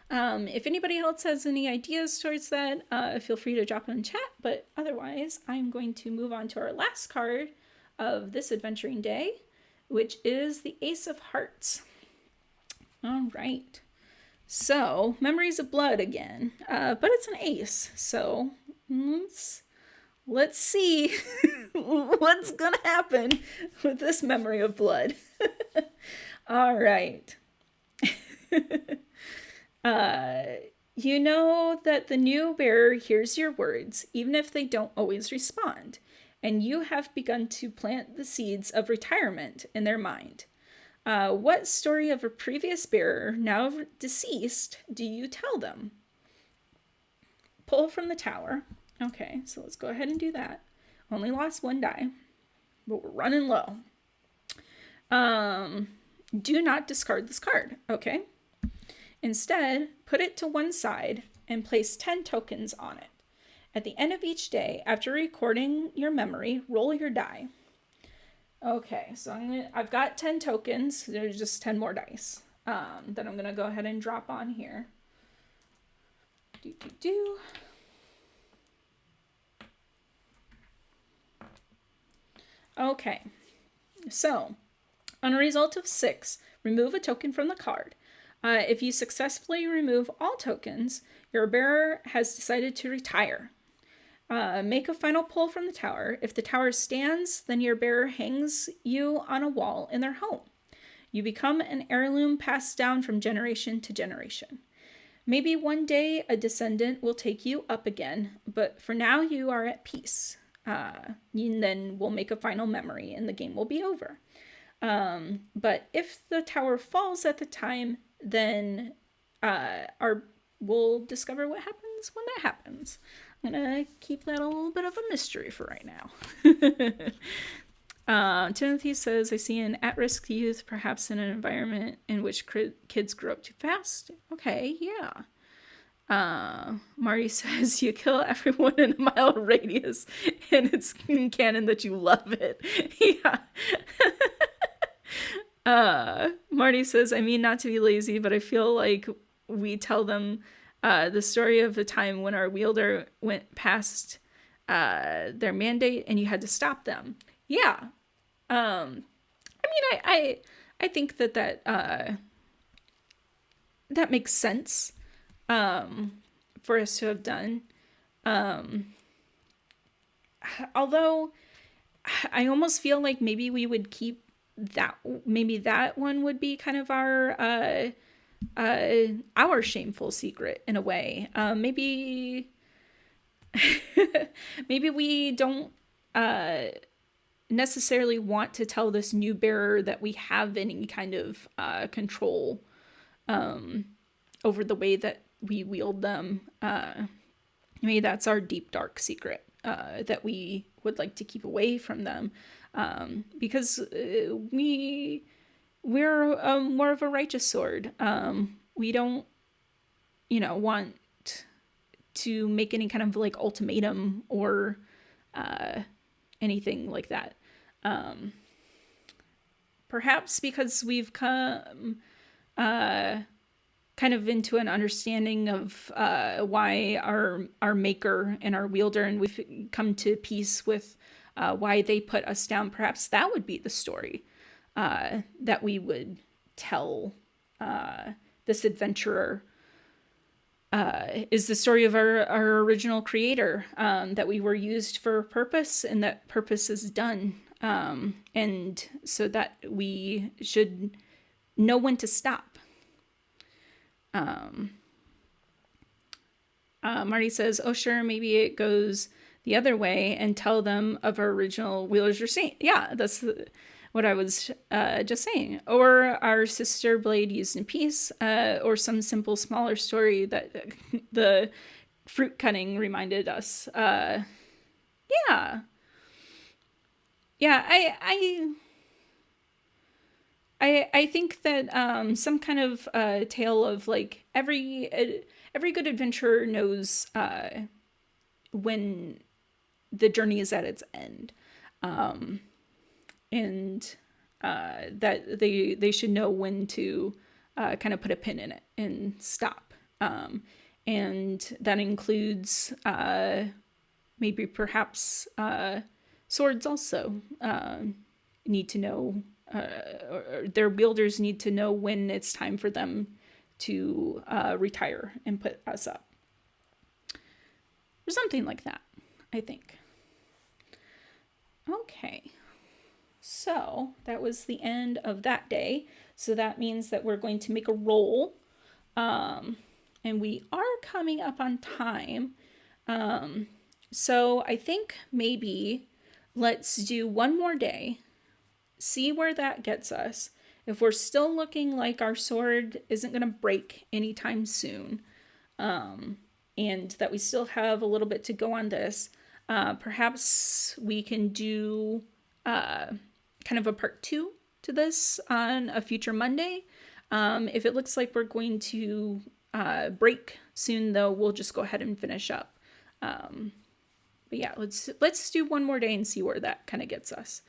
If anybody else has any ideas towards that, feel free to drop them in chat. But otherwise, I'm going to move on to our last card of this adventuring day, which is the Ace of Hearts. All right. So, Memories of Blood again, but it's an ace. So, let's see what's gonna happen with this Memory of Blood. All right. You know that the new bearer hears your words, even if they don't always respond, and you have begun to plant the seeds of retirement in their mind. What story of a previous bearer, now deceased, do you tell them? Pull from the tower. Okay, so let's go ahead and do that. Only lost 1 die, but we're running low. Do not discard this card. Okay. Instead, put it to one side and place 10 tokens on it. At the end of each day, after recording your memory, roll your die. Okay, so I've got 10 tokens. There's just 10 more dice that I'm gonna go ahead and drop on here. Okay, so on a result of 6, remove a token from the card. If you successfully remove all tokens, your bearer has decided to retire. Make a final pull from the tower. If the tower stands, then your bearer hangs you on a wall in their home. You become an heirloom passed down from generation to generation. Maybe one day a descendant will take you up again, but for now you are at peace. And then we'll make a final memory and the game will be over. But if the tower falls at the time, then we'll discover what happens when that happens. I'm going to keep that a little bit of a mystery for right now. Timothy says, I see an at-risk youth, perhaps in an environment in which kids grow up too fast. Okay, yeah. Marty says, you kill everyone in a mile radius, and it's canon that you love it. Yeah. Marty says, I mean, not to be lazy, but I feel like we tell them the story of a time when our wielder went past their mandate and you had to stop them. Yeah. I mean, I think that makes sense for us to have done. Although I almost feel like maybe we would keep that. Maybe that one would be kind of our shameful secret in a way. Maybe maybe we don't necessarily want to tell this new bearer that we have any kind of control over the way that we wield them. Maybe that's our deep dark secret that we would like to keep away from them, because we're more of a righteous sword. We don't, want to make any kind of like ultimatum or anything like that. Perhaps because we've come kind of into an understanding of why our maker and our wielder, and we've come to peace with why they put us down. Perhaps that would be the story that we would tell this adventurer. Is the story of our original creator, that we were used for a purpose and that purpose is done. And so that we should know when to stop. Marty says, oh, sure, maybe it goes the other way and tell them of our original wielders restraint. Yeah, that's what I was just saying. Or our sister blade used in peace, or some simple smaller story that the fruit cutting reminded us. Yeah, I think that some kind of tale of like every good adventurer knows when the journey is at its end, and that they should know when to kind of put a pin in it and stop, and that includes maybe perhaps swords also need to know. Or their wielders need to know when it's time for them to retire and put us up. Or something like that, I think. Okay. So that was the end of that day. So that means that we're going to make a roll. And we are coming up on time. So I think maybe let's do one more day. See where that gets us. If we're still looking like our sword isn't going to break anytime soon, and that we still have a little bit to go on this, perhaps we can do kind of a part 2 to this on a future Monday. If it looks like we're going to break soon, though, we'll just go ahead and finish up. But yeah, let's do one more day and see where that kind of gets us.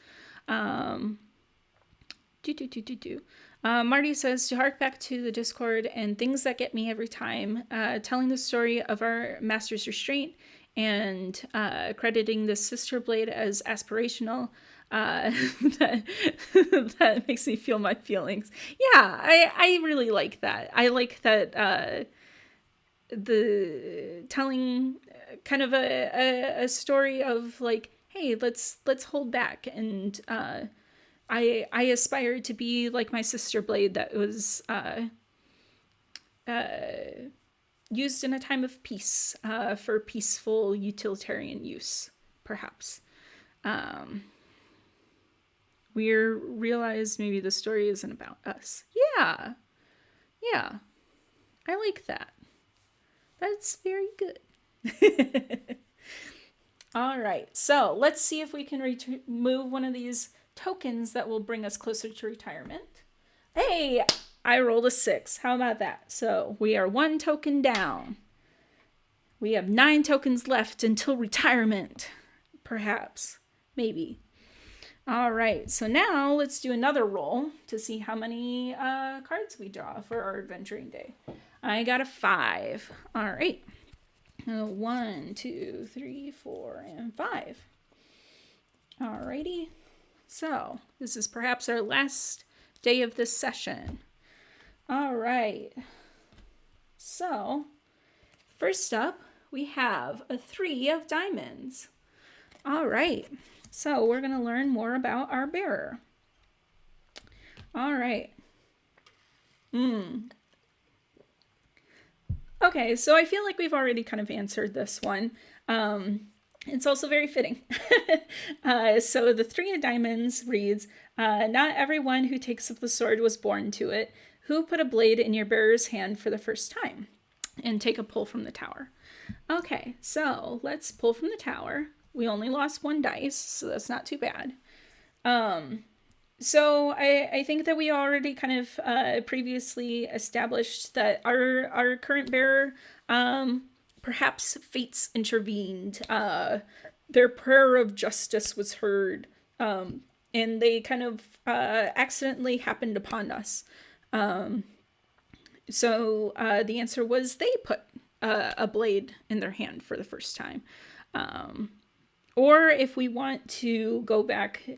Marty says to hark back to the Discord and things that get me every time, telling the story of our master's restraint and crediting the sister blade as aspirational. That makes me feel my feelings. Yeah, I really like that. I like that the telling kind of a story of like, hey, let's hold back, and I aspire to be like my sister blade that was used in a time of peace, for peaceful utilitarian use, perhaps. We realized maybe the story isn't about us. Yeah, I like that. That's very good. All right, so let's see if we can remove one of these tokens that will bring us closer to retirement. Hey, I rolled a 6. How about that? So we are 1 token down. We have 9 tokens left until retirement. Perhaps. Maybe. All right, so now let's do another roll to see how many cards we draw for our adventuring day. I got a 5. All right. 1, 2, 3, 4, and 5. Alrighty. So, this is perhaps our last day of this session. All right. So, first up, we have a 3 of diamonds. All right. So, we're going to learn more about our bearer. All right. Okay, so I feel like we've already kind of answered this one. It's also very fitting. So the 3 of diamonds reads, not everyone who takes up the sword was born to it. Who put a blade in your bearer's hand for the first time? And take a pull from the tower. Okay, so let's pull from the tower. We only lost 1 dice, so that's not too bad. So I think that we already kind of previously established that our current bearer, perhaps fates intervened. Their prayer of justice was heard, and they kind of accidentally happened upon us. So the answer was they put a blade in their hand for the first time. Or if we want to go back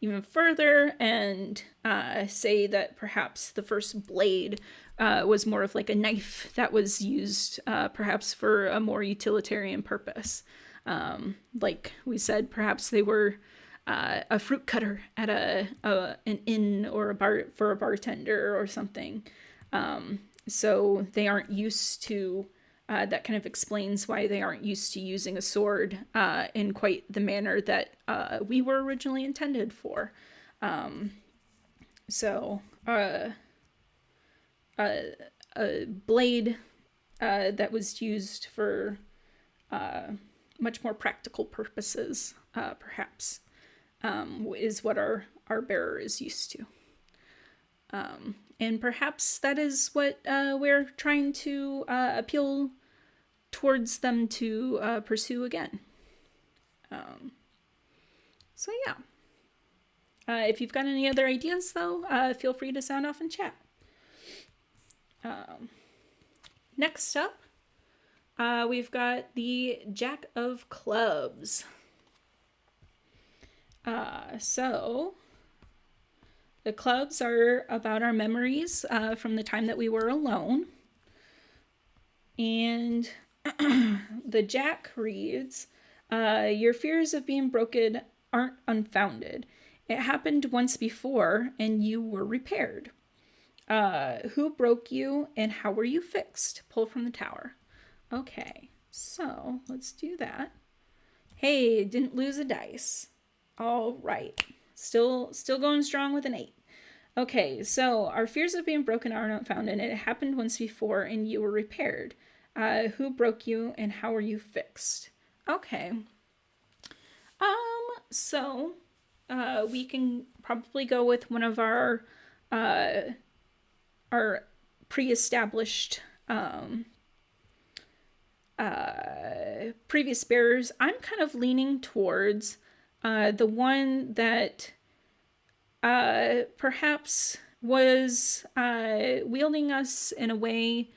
even further and say that perhaps the first blade was more of like a knife that was used perhaps for a more utilitarian purpose. Like we said, perhaps they were a fruit cutter at an inn or a bar for a bartender or something. So they aren't used to, that kind of explains why they aren't used to using a sword in quite the manner that we were originally intended for. So a blade that was used for much more practical purposes, perhaps, is what our bearer is used to. And perhaps that is what we're trying to appeal towards them to pursue again. So yeah. If you've got any other ideas, though, feel free to sound off in chat. Next up, we've got the Jack of Clubs. So the clubs are about our memories from the time that we were alone. And the Jack reads, your fears of being broken aren't unfounded. It happened once before and you were repaired. Who broke you and how were you fixed? Pull from the tower. Okay, so let's do that. Hey, didn't lose a dice. All right. Still going strong with an 8. Okay, so our fears of being broken are not found, and it happened once before, and you were repaired. Who broke you, and how were you fixed? Okay. So we can probably go with one of our pre-established previous bearers. I'm kind of leaning towards the one that perhaps was wielding us in a way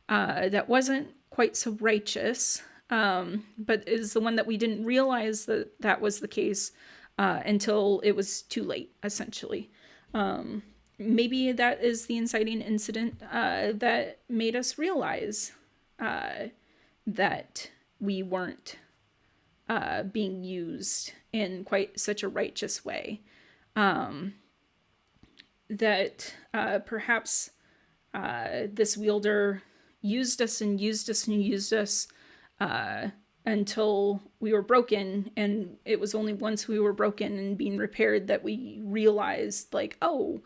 that wasn't quite so righteous, but is the one that we didn't realize that was the case until it was too late, essentially. Maybe that is the inciting incident that made us realize that we weren't being used in quite such a righteous way. That perhaps this wielder used us and used us and used us until we were broken, and it was only once we were broken and being repaired that we realized, like, oh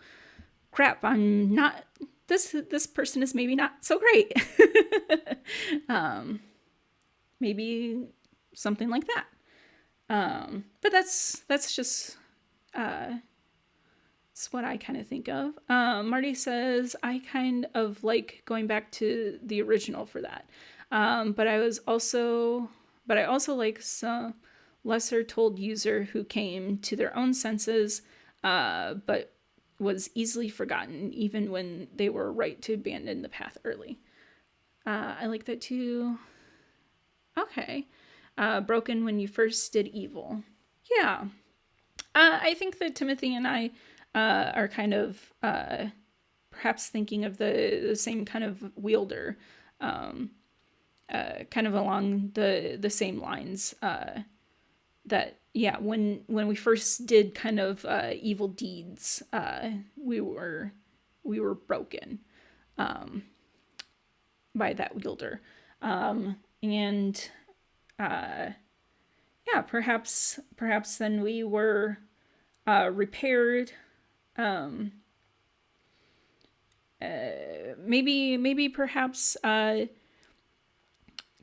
crap, I'm not, this person is maybe not so great. Maybe something like that. But that's just it's what I kind of think of. Marty says, I kind of like going back to the original for that. But I also like lesser told user who came to their own senses, but was easily forgotten even when they were right to abandon the path early. I like that too. Okay. Broken when you first did evil. Yeah. I think that Timothy and I are kind of perhaps thinking of the same kind of wielder, kind of along the same lines. That yeah, when we first did kind of evil deeds, we were broken by that wielder, and yeah, perhaps then we were repaired. Maybe perhaps kind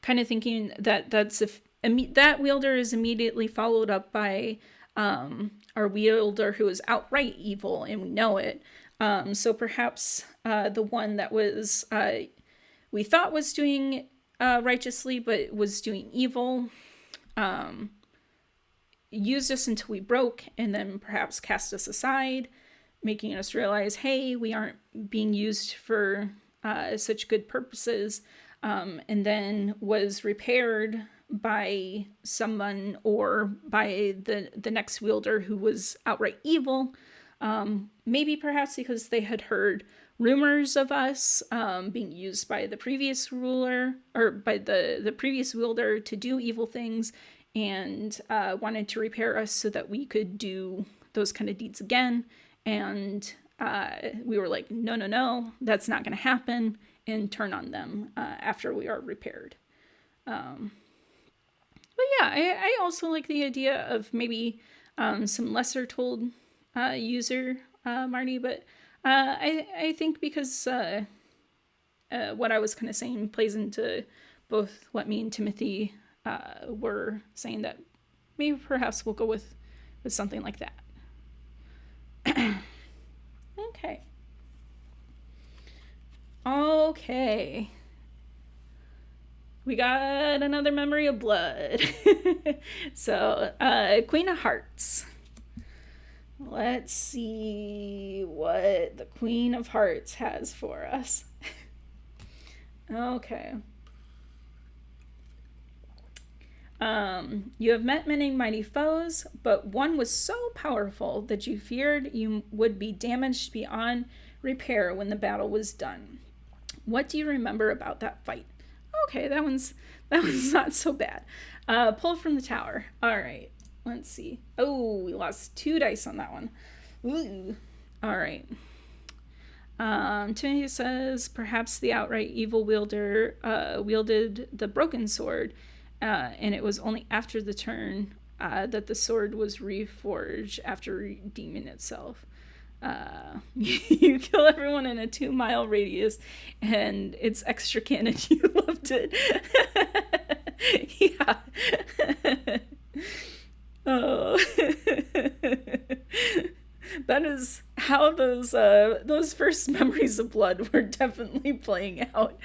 of thinking that that wielder is immediately followed up by our wielder who is outright evil, and we know it. So perhaps the one that was we thought was doing righteously but was doing evil, used us until we broke, and then perhaps cast us aside, making us realize, hey, we aren't being used for such good purposes, and then was repaired by someone or by the next wielder who was outright evil, maybe perhaps because they had heard rumors of us being used by the previous ruler or by the previous wielder to do evil things, and wanted to repair us so that we could do those kind of deeds again. And we were like, no, that's not going to happen, and turn on them after we are repaired. But yeah, I also like the idea of maybe some lesser told user, Marty, but I think because what I was kind of saying plays into both what me and Timothy were saying, that maybe perhaps we'll go with something like that. Okay. We got another memory of blood. So, Queen of Hearts. Let's see what the Queen of Hearts has for us. Okay. You have met many mighty foes, but one was so powerful that you feared you would be damaged beyond repair when the battle was done. What do you remember about that fight? Okay, that one's not so bad. Pull from the tower. All right, let's see. Oh, we lost 2 dice on that one. Ooh. All right. Timothy says perhaps the outright evil wielder wielded the broken sword, and it was only after the turn that the sword was reforged after redeeming itself. You kill everyone in a 2-mile radius, and it's extra canon. You loved it. Yeah. Oh. That is how those first memories of blood were definitely playing out.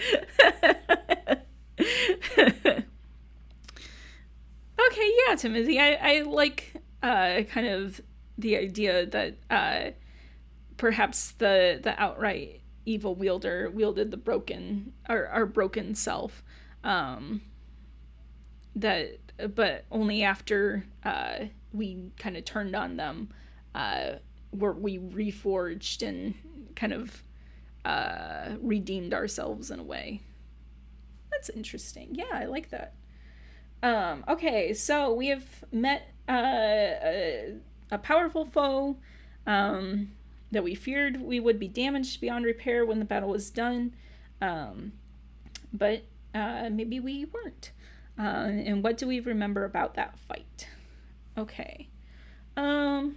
Okay, yeah, Timothy, I like kind of the idea that perhaps the outright evil wielder wielded the broken, our broken self, that, but only after we kind of turned on them, were we reforged and kind of redeemed ourselves in a way. That's interesting. Yeah, I like that. Okay, so we have met a powerful foe that we feared we would be damaged beyond repair when the battle was done, but maybe we weren't. And what do we remember about that fight? Okay. I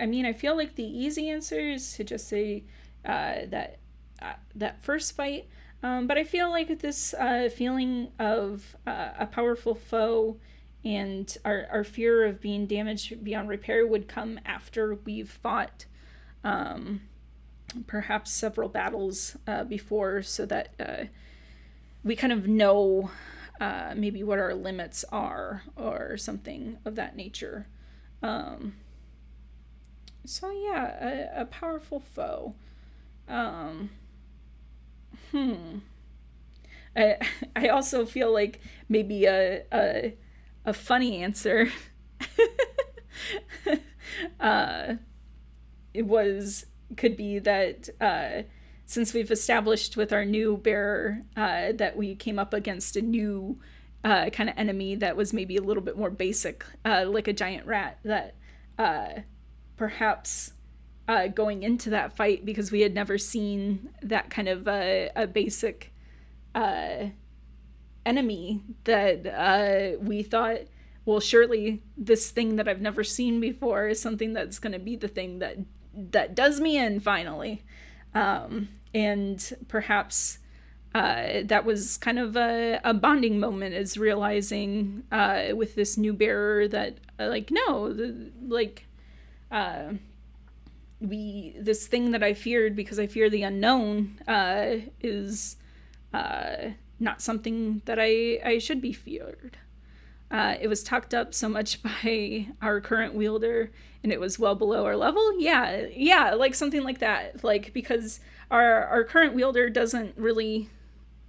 mean, I feel like the easy answer is to just say that first fight, but I feel like this feeling of a powerful foe and our fear of being damaged beyond repair would come after we've fought perhaps several battles before, so that we kind of know maybe what our limits are or something of that nature. Um, so yeah, a powerful foe. Um, hmm. I I also feel like maybe a funny answer uh, it was could be that since we've established with our new bearer that we came up against a new kind of enemy that was maybe a little bit more basic, like a giant rat, that perhaps going into that fight, because we had never seen that kind of a basic uh, enemy, that we thought, well, surely this thing that I've never seen before is something that's going to be the thing that does me in finally. And perhaps that was kind of a bonding moment, is realizing with this new bearer that like, no, like this thing that I feared because I fear the unknown is not something that I should be feared. It was talked up so much by our current wielder, and it was well below our level. Yeah, like something like that. Like, because our current wielder doesn't really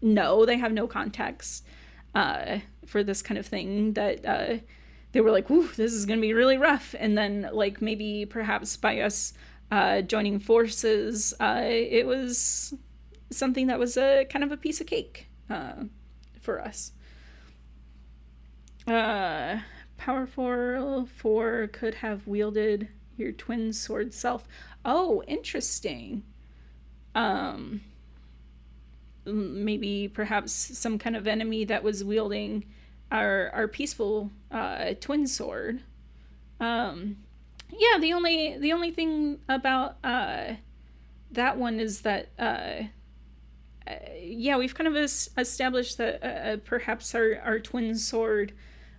know, they have no context for this kind of thing, that they were like, "Ooh, this is gonna be really rough," and then like maybe perhaps by us joining forces, it was something that was a kind of a piece of cake for us. Power 4 could have wielded your twin sword self. Oh, interesting. Um, Maybe perhaps some kind of enemy that was wielding our peaceful twin sword. Um, yeah, the only thing about that one is that yeah, we've kind of established that perhaps our twin sword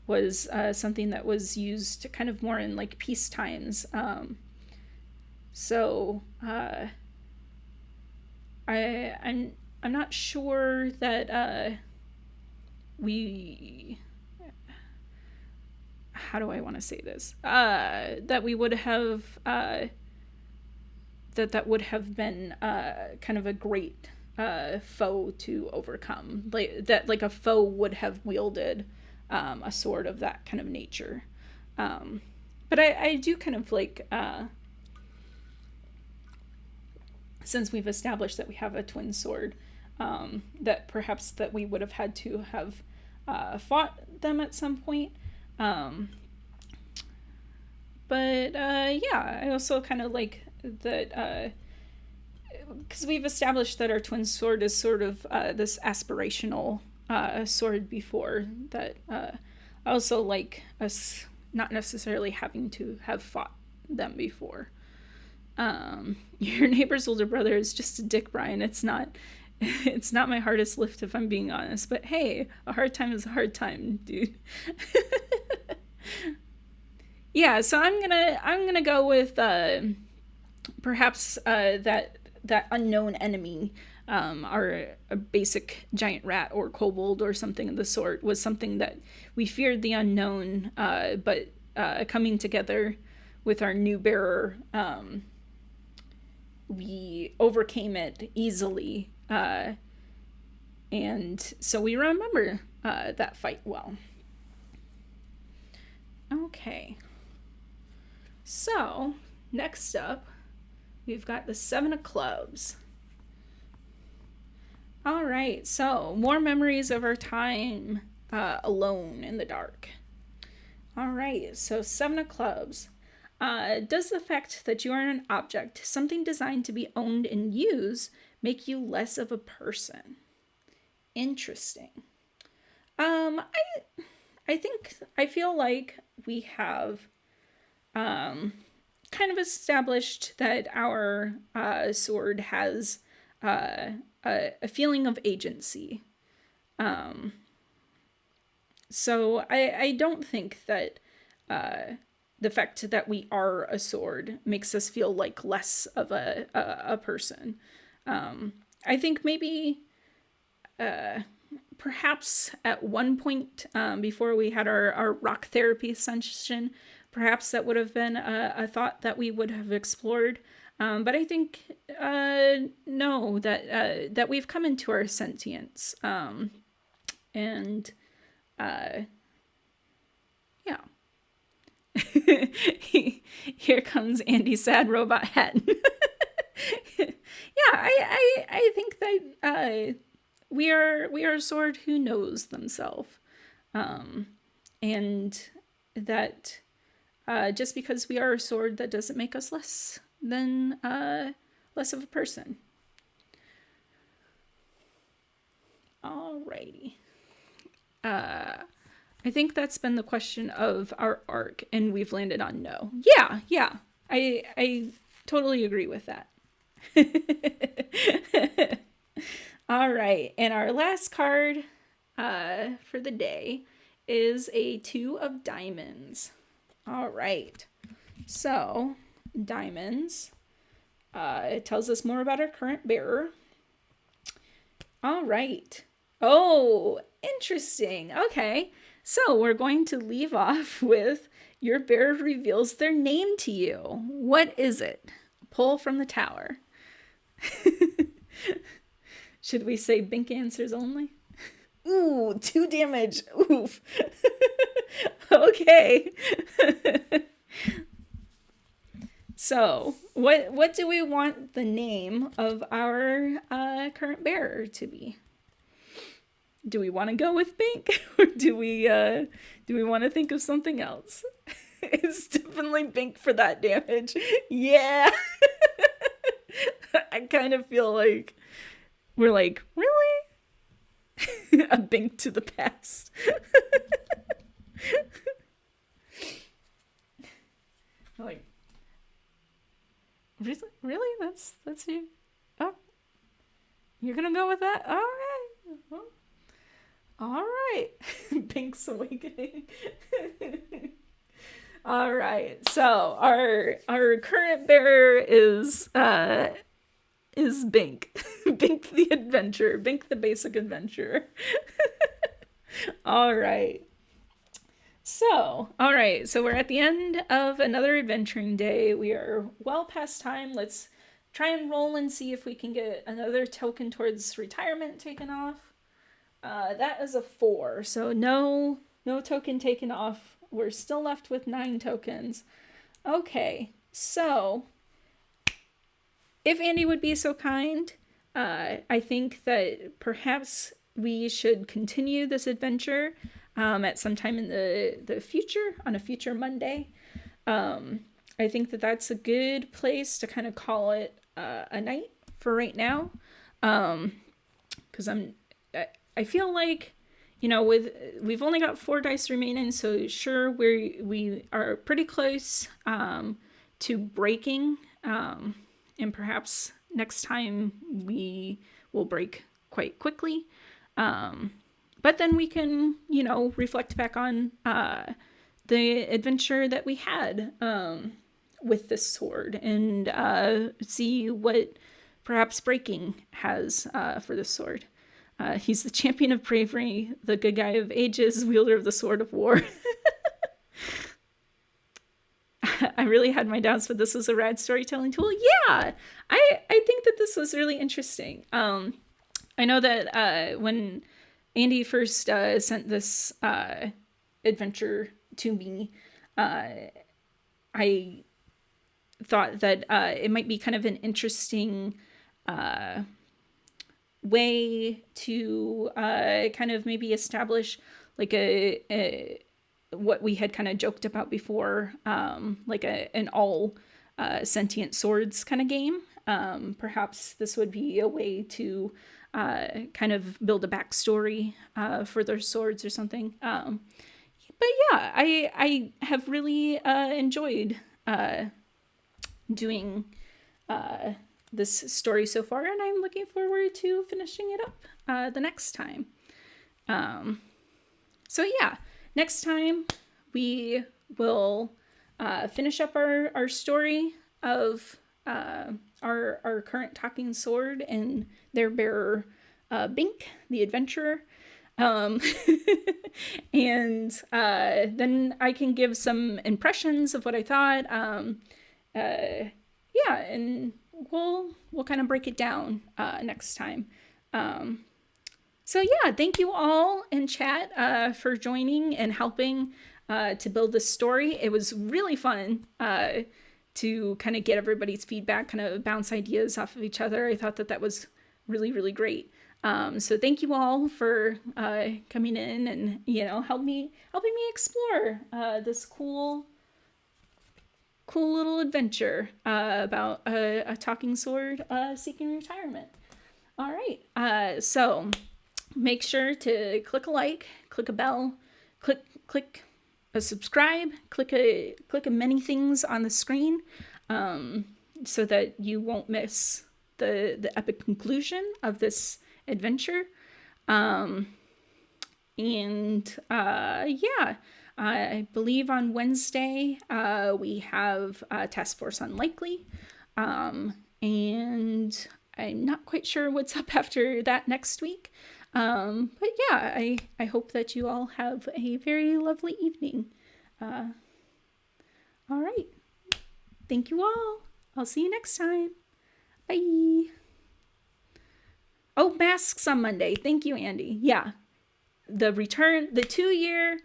was something that was used kind of more in like peace times. So I'm not sure that we, how do I want to say this, that we would have that would have been kind of a great foe to overcome, like that, like a foe would have wielded a sword of that kind of nature. But I do kind of like, since we've established that we have a twin sword, that perhaps that we would have had to have fought them at some point. But yeah, I also kind of like that, because we've established that our twin sword is sort of this aspirational sword before, that I also like us not necessarily having to have fought them before. Your neighbor's older brother is just a dick, Brian. It's not my hardest lift, if I'm being honest, but hey, a hard time is a hard time, dude. Yeah, so I'm gonna go with perhaps that unknown enemy, our a basic giant rat or kobold or something of the sort, was something that we feared the unknown, but coming together with our new bearer, we overcame it easily, and so we remember that fight well. Okay, so next up, we've got the 7 of clubs. All right, so more memories of our time alone in the dark. All right, so 7 of clubs. Does the fact that you are an object, something designed to be owned and used, make you less of a person? Interesting. I feel like we have kind of established that our sword has a feeling of agency. So I don't think that the fact that we are a sword makes us feel like less of a person. I think maybe perhaps at one point, before we had our rock therapy session, perhaps that would have been a thought that we would have explored. But I think no, that we've come into our sentience, and yeah. Here comes Andy's sad robot hat. Yeah, I think that we are a sword who knows themselves, and that just because we are a sword, that doesn't make us less than less of a person. Alrighty. I think that's been the question of our arc, and we've landed on no. Yeah. I totally agree with that. All right, and our last card for the day is a 2 of diamonds. All right, so diamonds. It tells us more about our current bearer. All right. Oh, interesting. Okay, so we're going to leave off with your bearer reveals their name to you. What is it? Pull from the tower. Should we say Bink answers only? Ooh, 2 damage. Oof. Okay. So, what do we want the name of our current bearer to be? Do we want to go with Bink, or do we want to think of something else? It's definitely Bink for that damage. Yeah. I kind of feel like we're like, really? A Bink to the past. Like, really? That's you? Oh, you're gonna go with that? All right. All right. Bink's awakening. All right. So our current bearer is Bink. Bink the adventurer. Bink the basic adventurer. All right. So we're at the end of another adventuring day. We are well past time. Let's try and roll and see if we can get another token towards retirement taken off. That is a 4, so no token taken off. We're still left with 9 tokens. Okay, so if Andy would be so kind, I think that perhaps we should continue this adventure at some time in the future, on a future Monday. I think that that's a good place to kind of call it a night for right now, because I feel like, we've only got 4 dice remaining, so sure, we are pretty close to breaking, and perhaps next time we will break quite quickly. But then we can, reflect back on the adventure that we had with this sword, and see what perhaps breaking has for this sword. He's the champion of bravery, the good guy of ages, wielder of the sword of war. I really had my doubts, but this was a rad storytelling tool. Yeah, I think that this was really interesting. I know that when Andy first sent this adventure to me, I thought that it might be kind of an interesting way to kind of maybe establish like a what we had kind of joked about before, like an all sentient swords kind of game. Perhaps this would be a way to kind of build a backstory for their swords or something. But yeah, I have really enjoyed doing this story so far, and I'm looking forward to finishing it up the next time. So yeah, next time we will finish up our story of our current talking sword and their bearer, Bink, the adventurer. Um, and then I can give some impressions of what I thought. Yeah, and we'll kind of break it down next time. So yeah, thank you all in chat for joining and helping to build this story. It was really fun to kind of get everybody's feedback, kind of bounce ideas off of each other. I thought that was really, really great. So thank you all for coming in and helping me explore this cool little adventure about a talking sword seeking retirement. All right, so make sure to click a like, click a bell, click a subscribe, click a many things on the screen, so that you won't miss the epic conclusion of this adventure. And yeah, I believe on Wednesday we have Task Force Unlikely, and I'm not quite sure what's up after that next week. But yeah, I hope that you all have a very lovely evening. All right. Thank you all. I'll see you next time. Bye. Oh, masks on Monday. Thank you, Andy. Yeah. The 2-year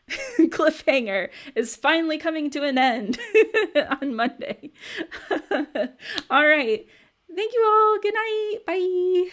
cliffhanger is finally coming to an end on Monday. All right. Thank you all. Good night. Bye.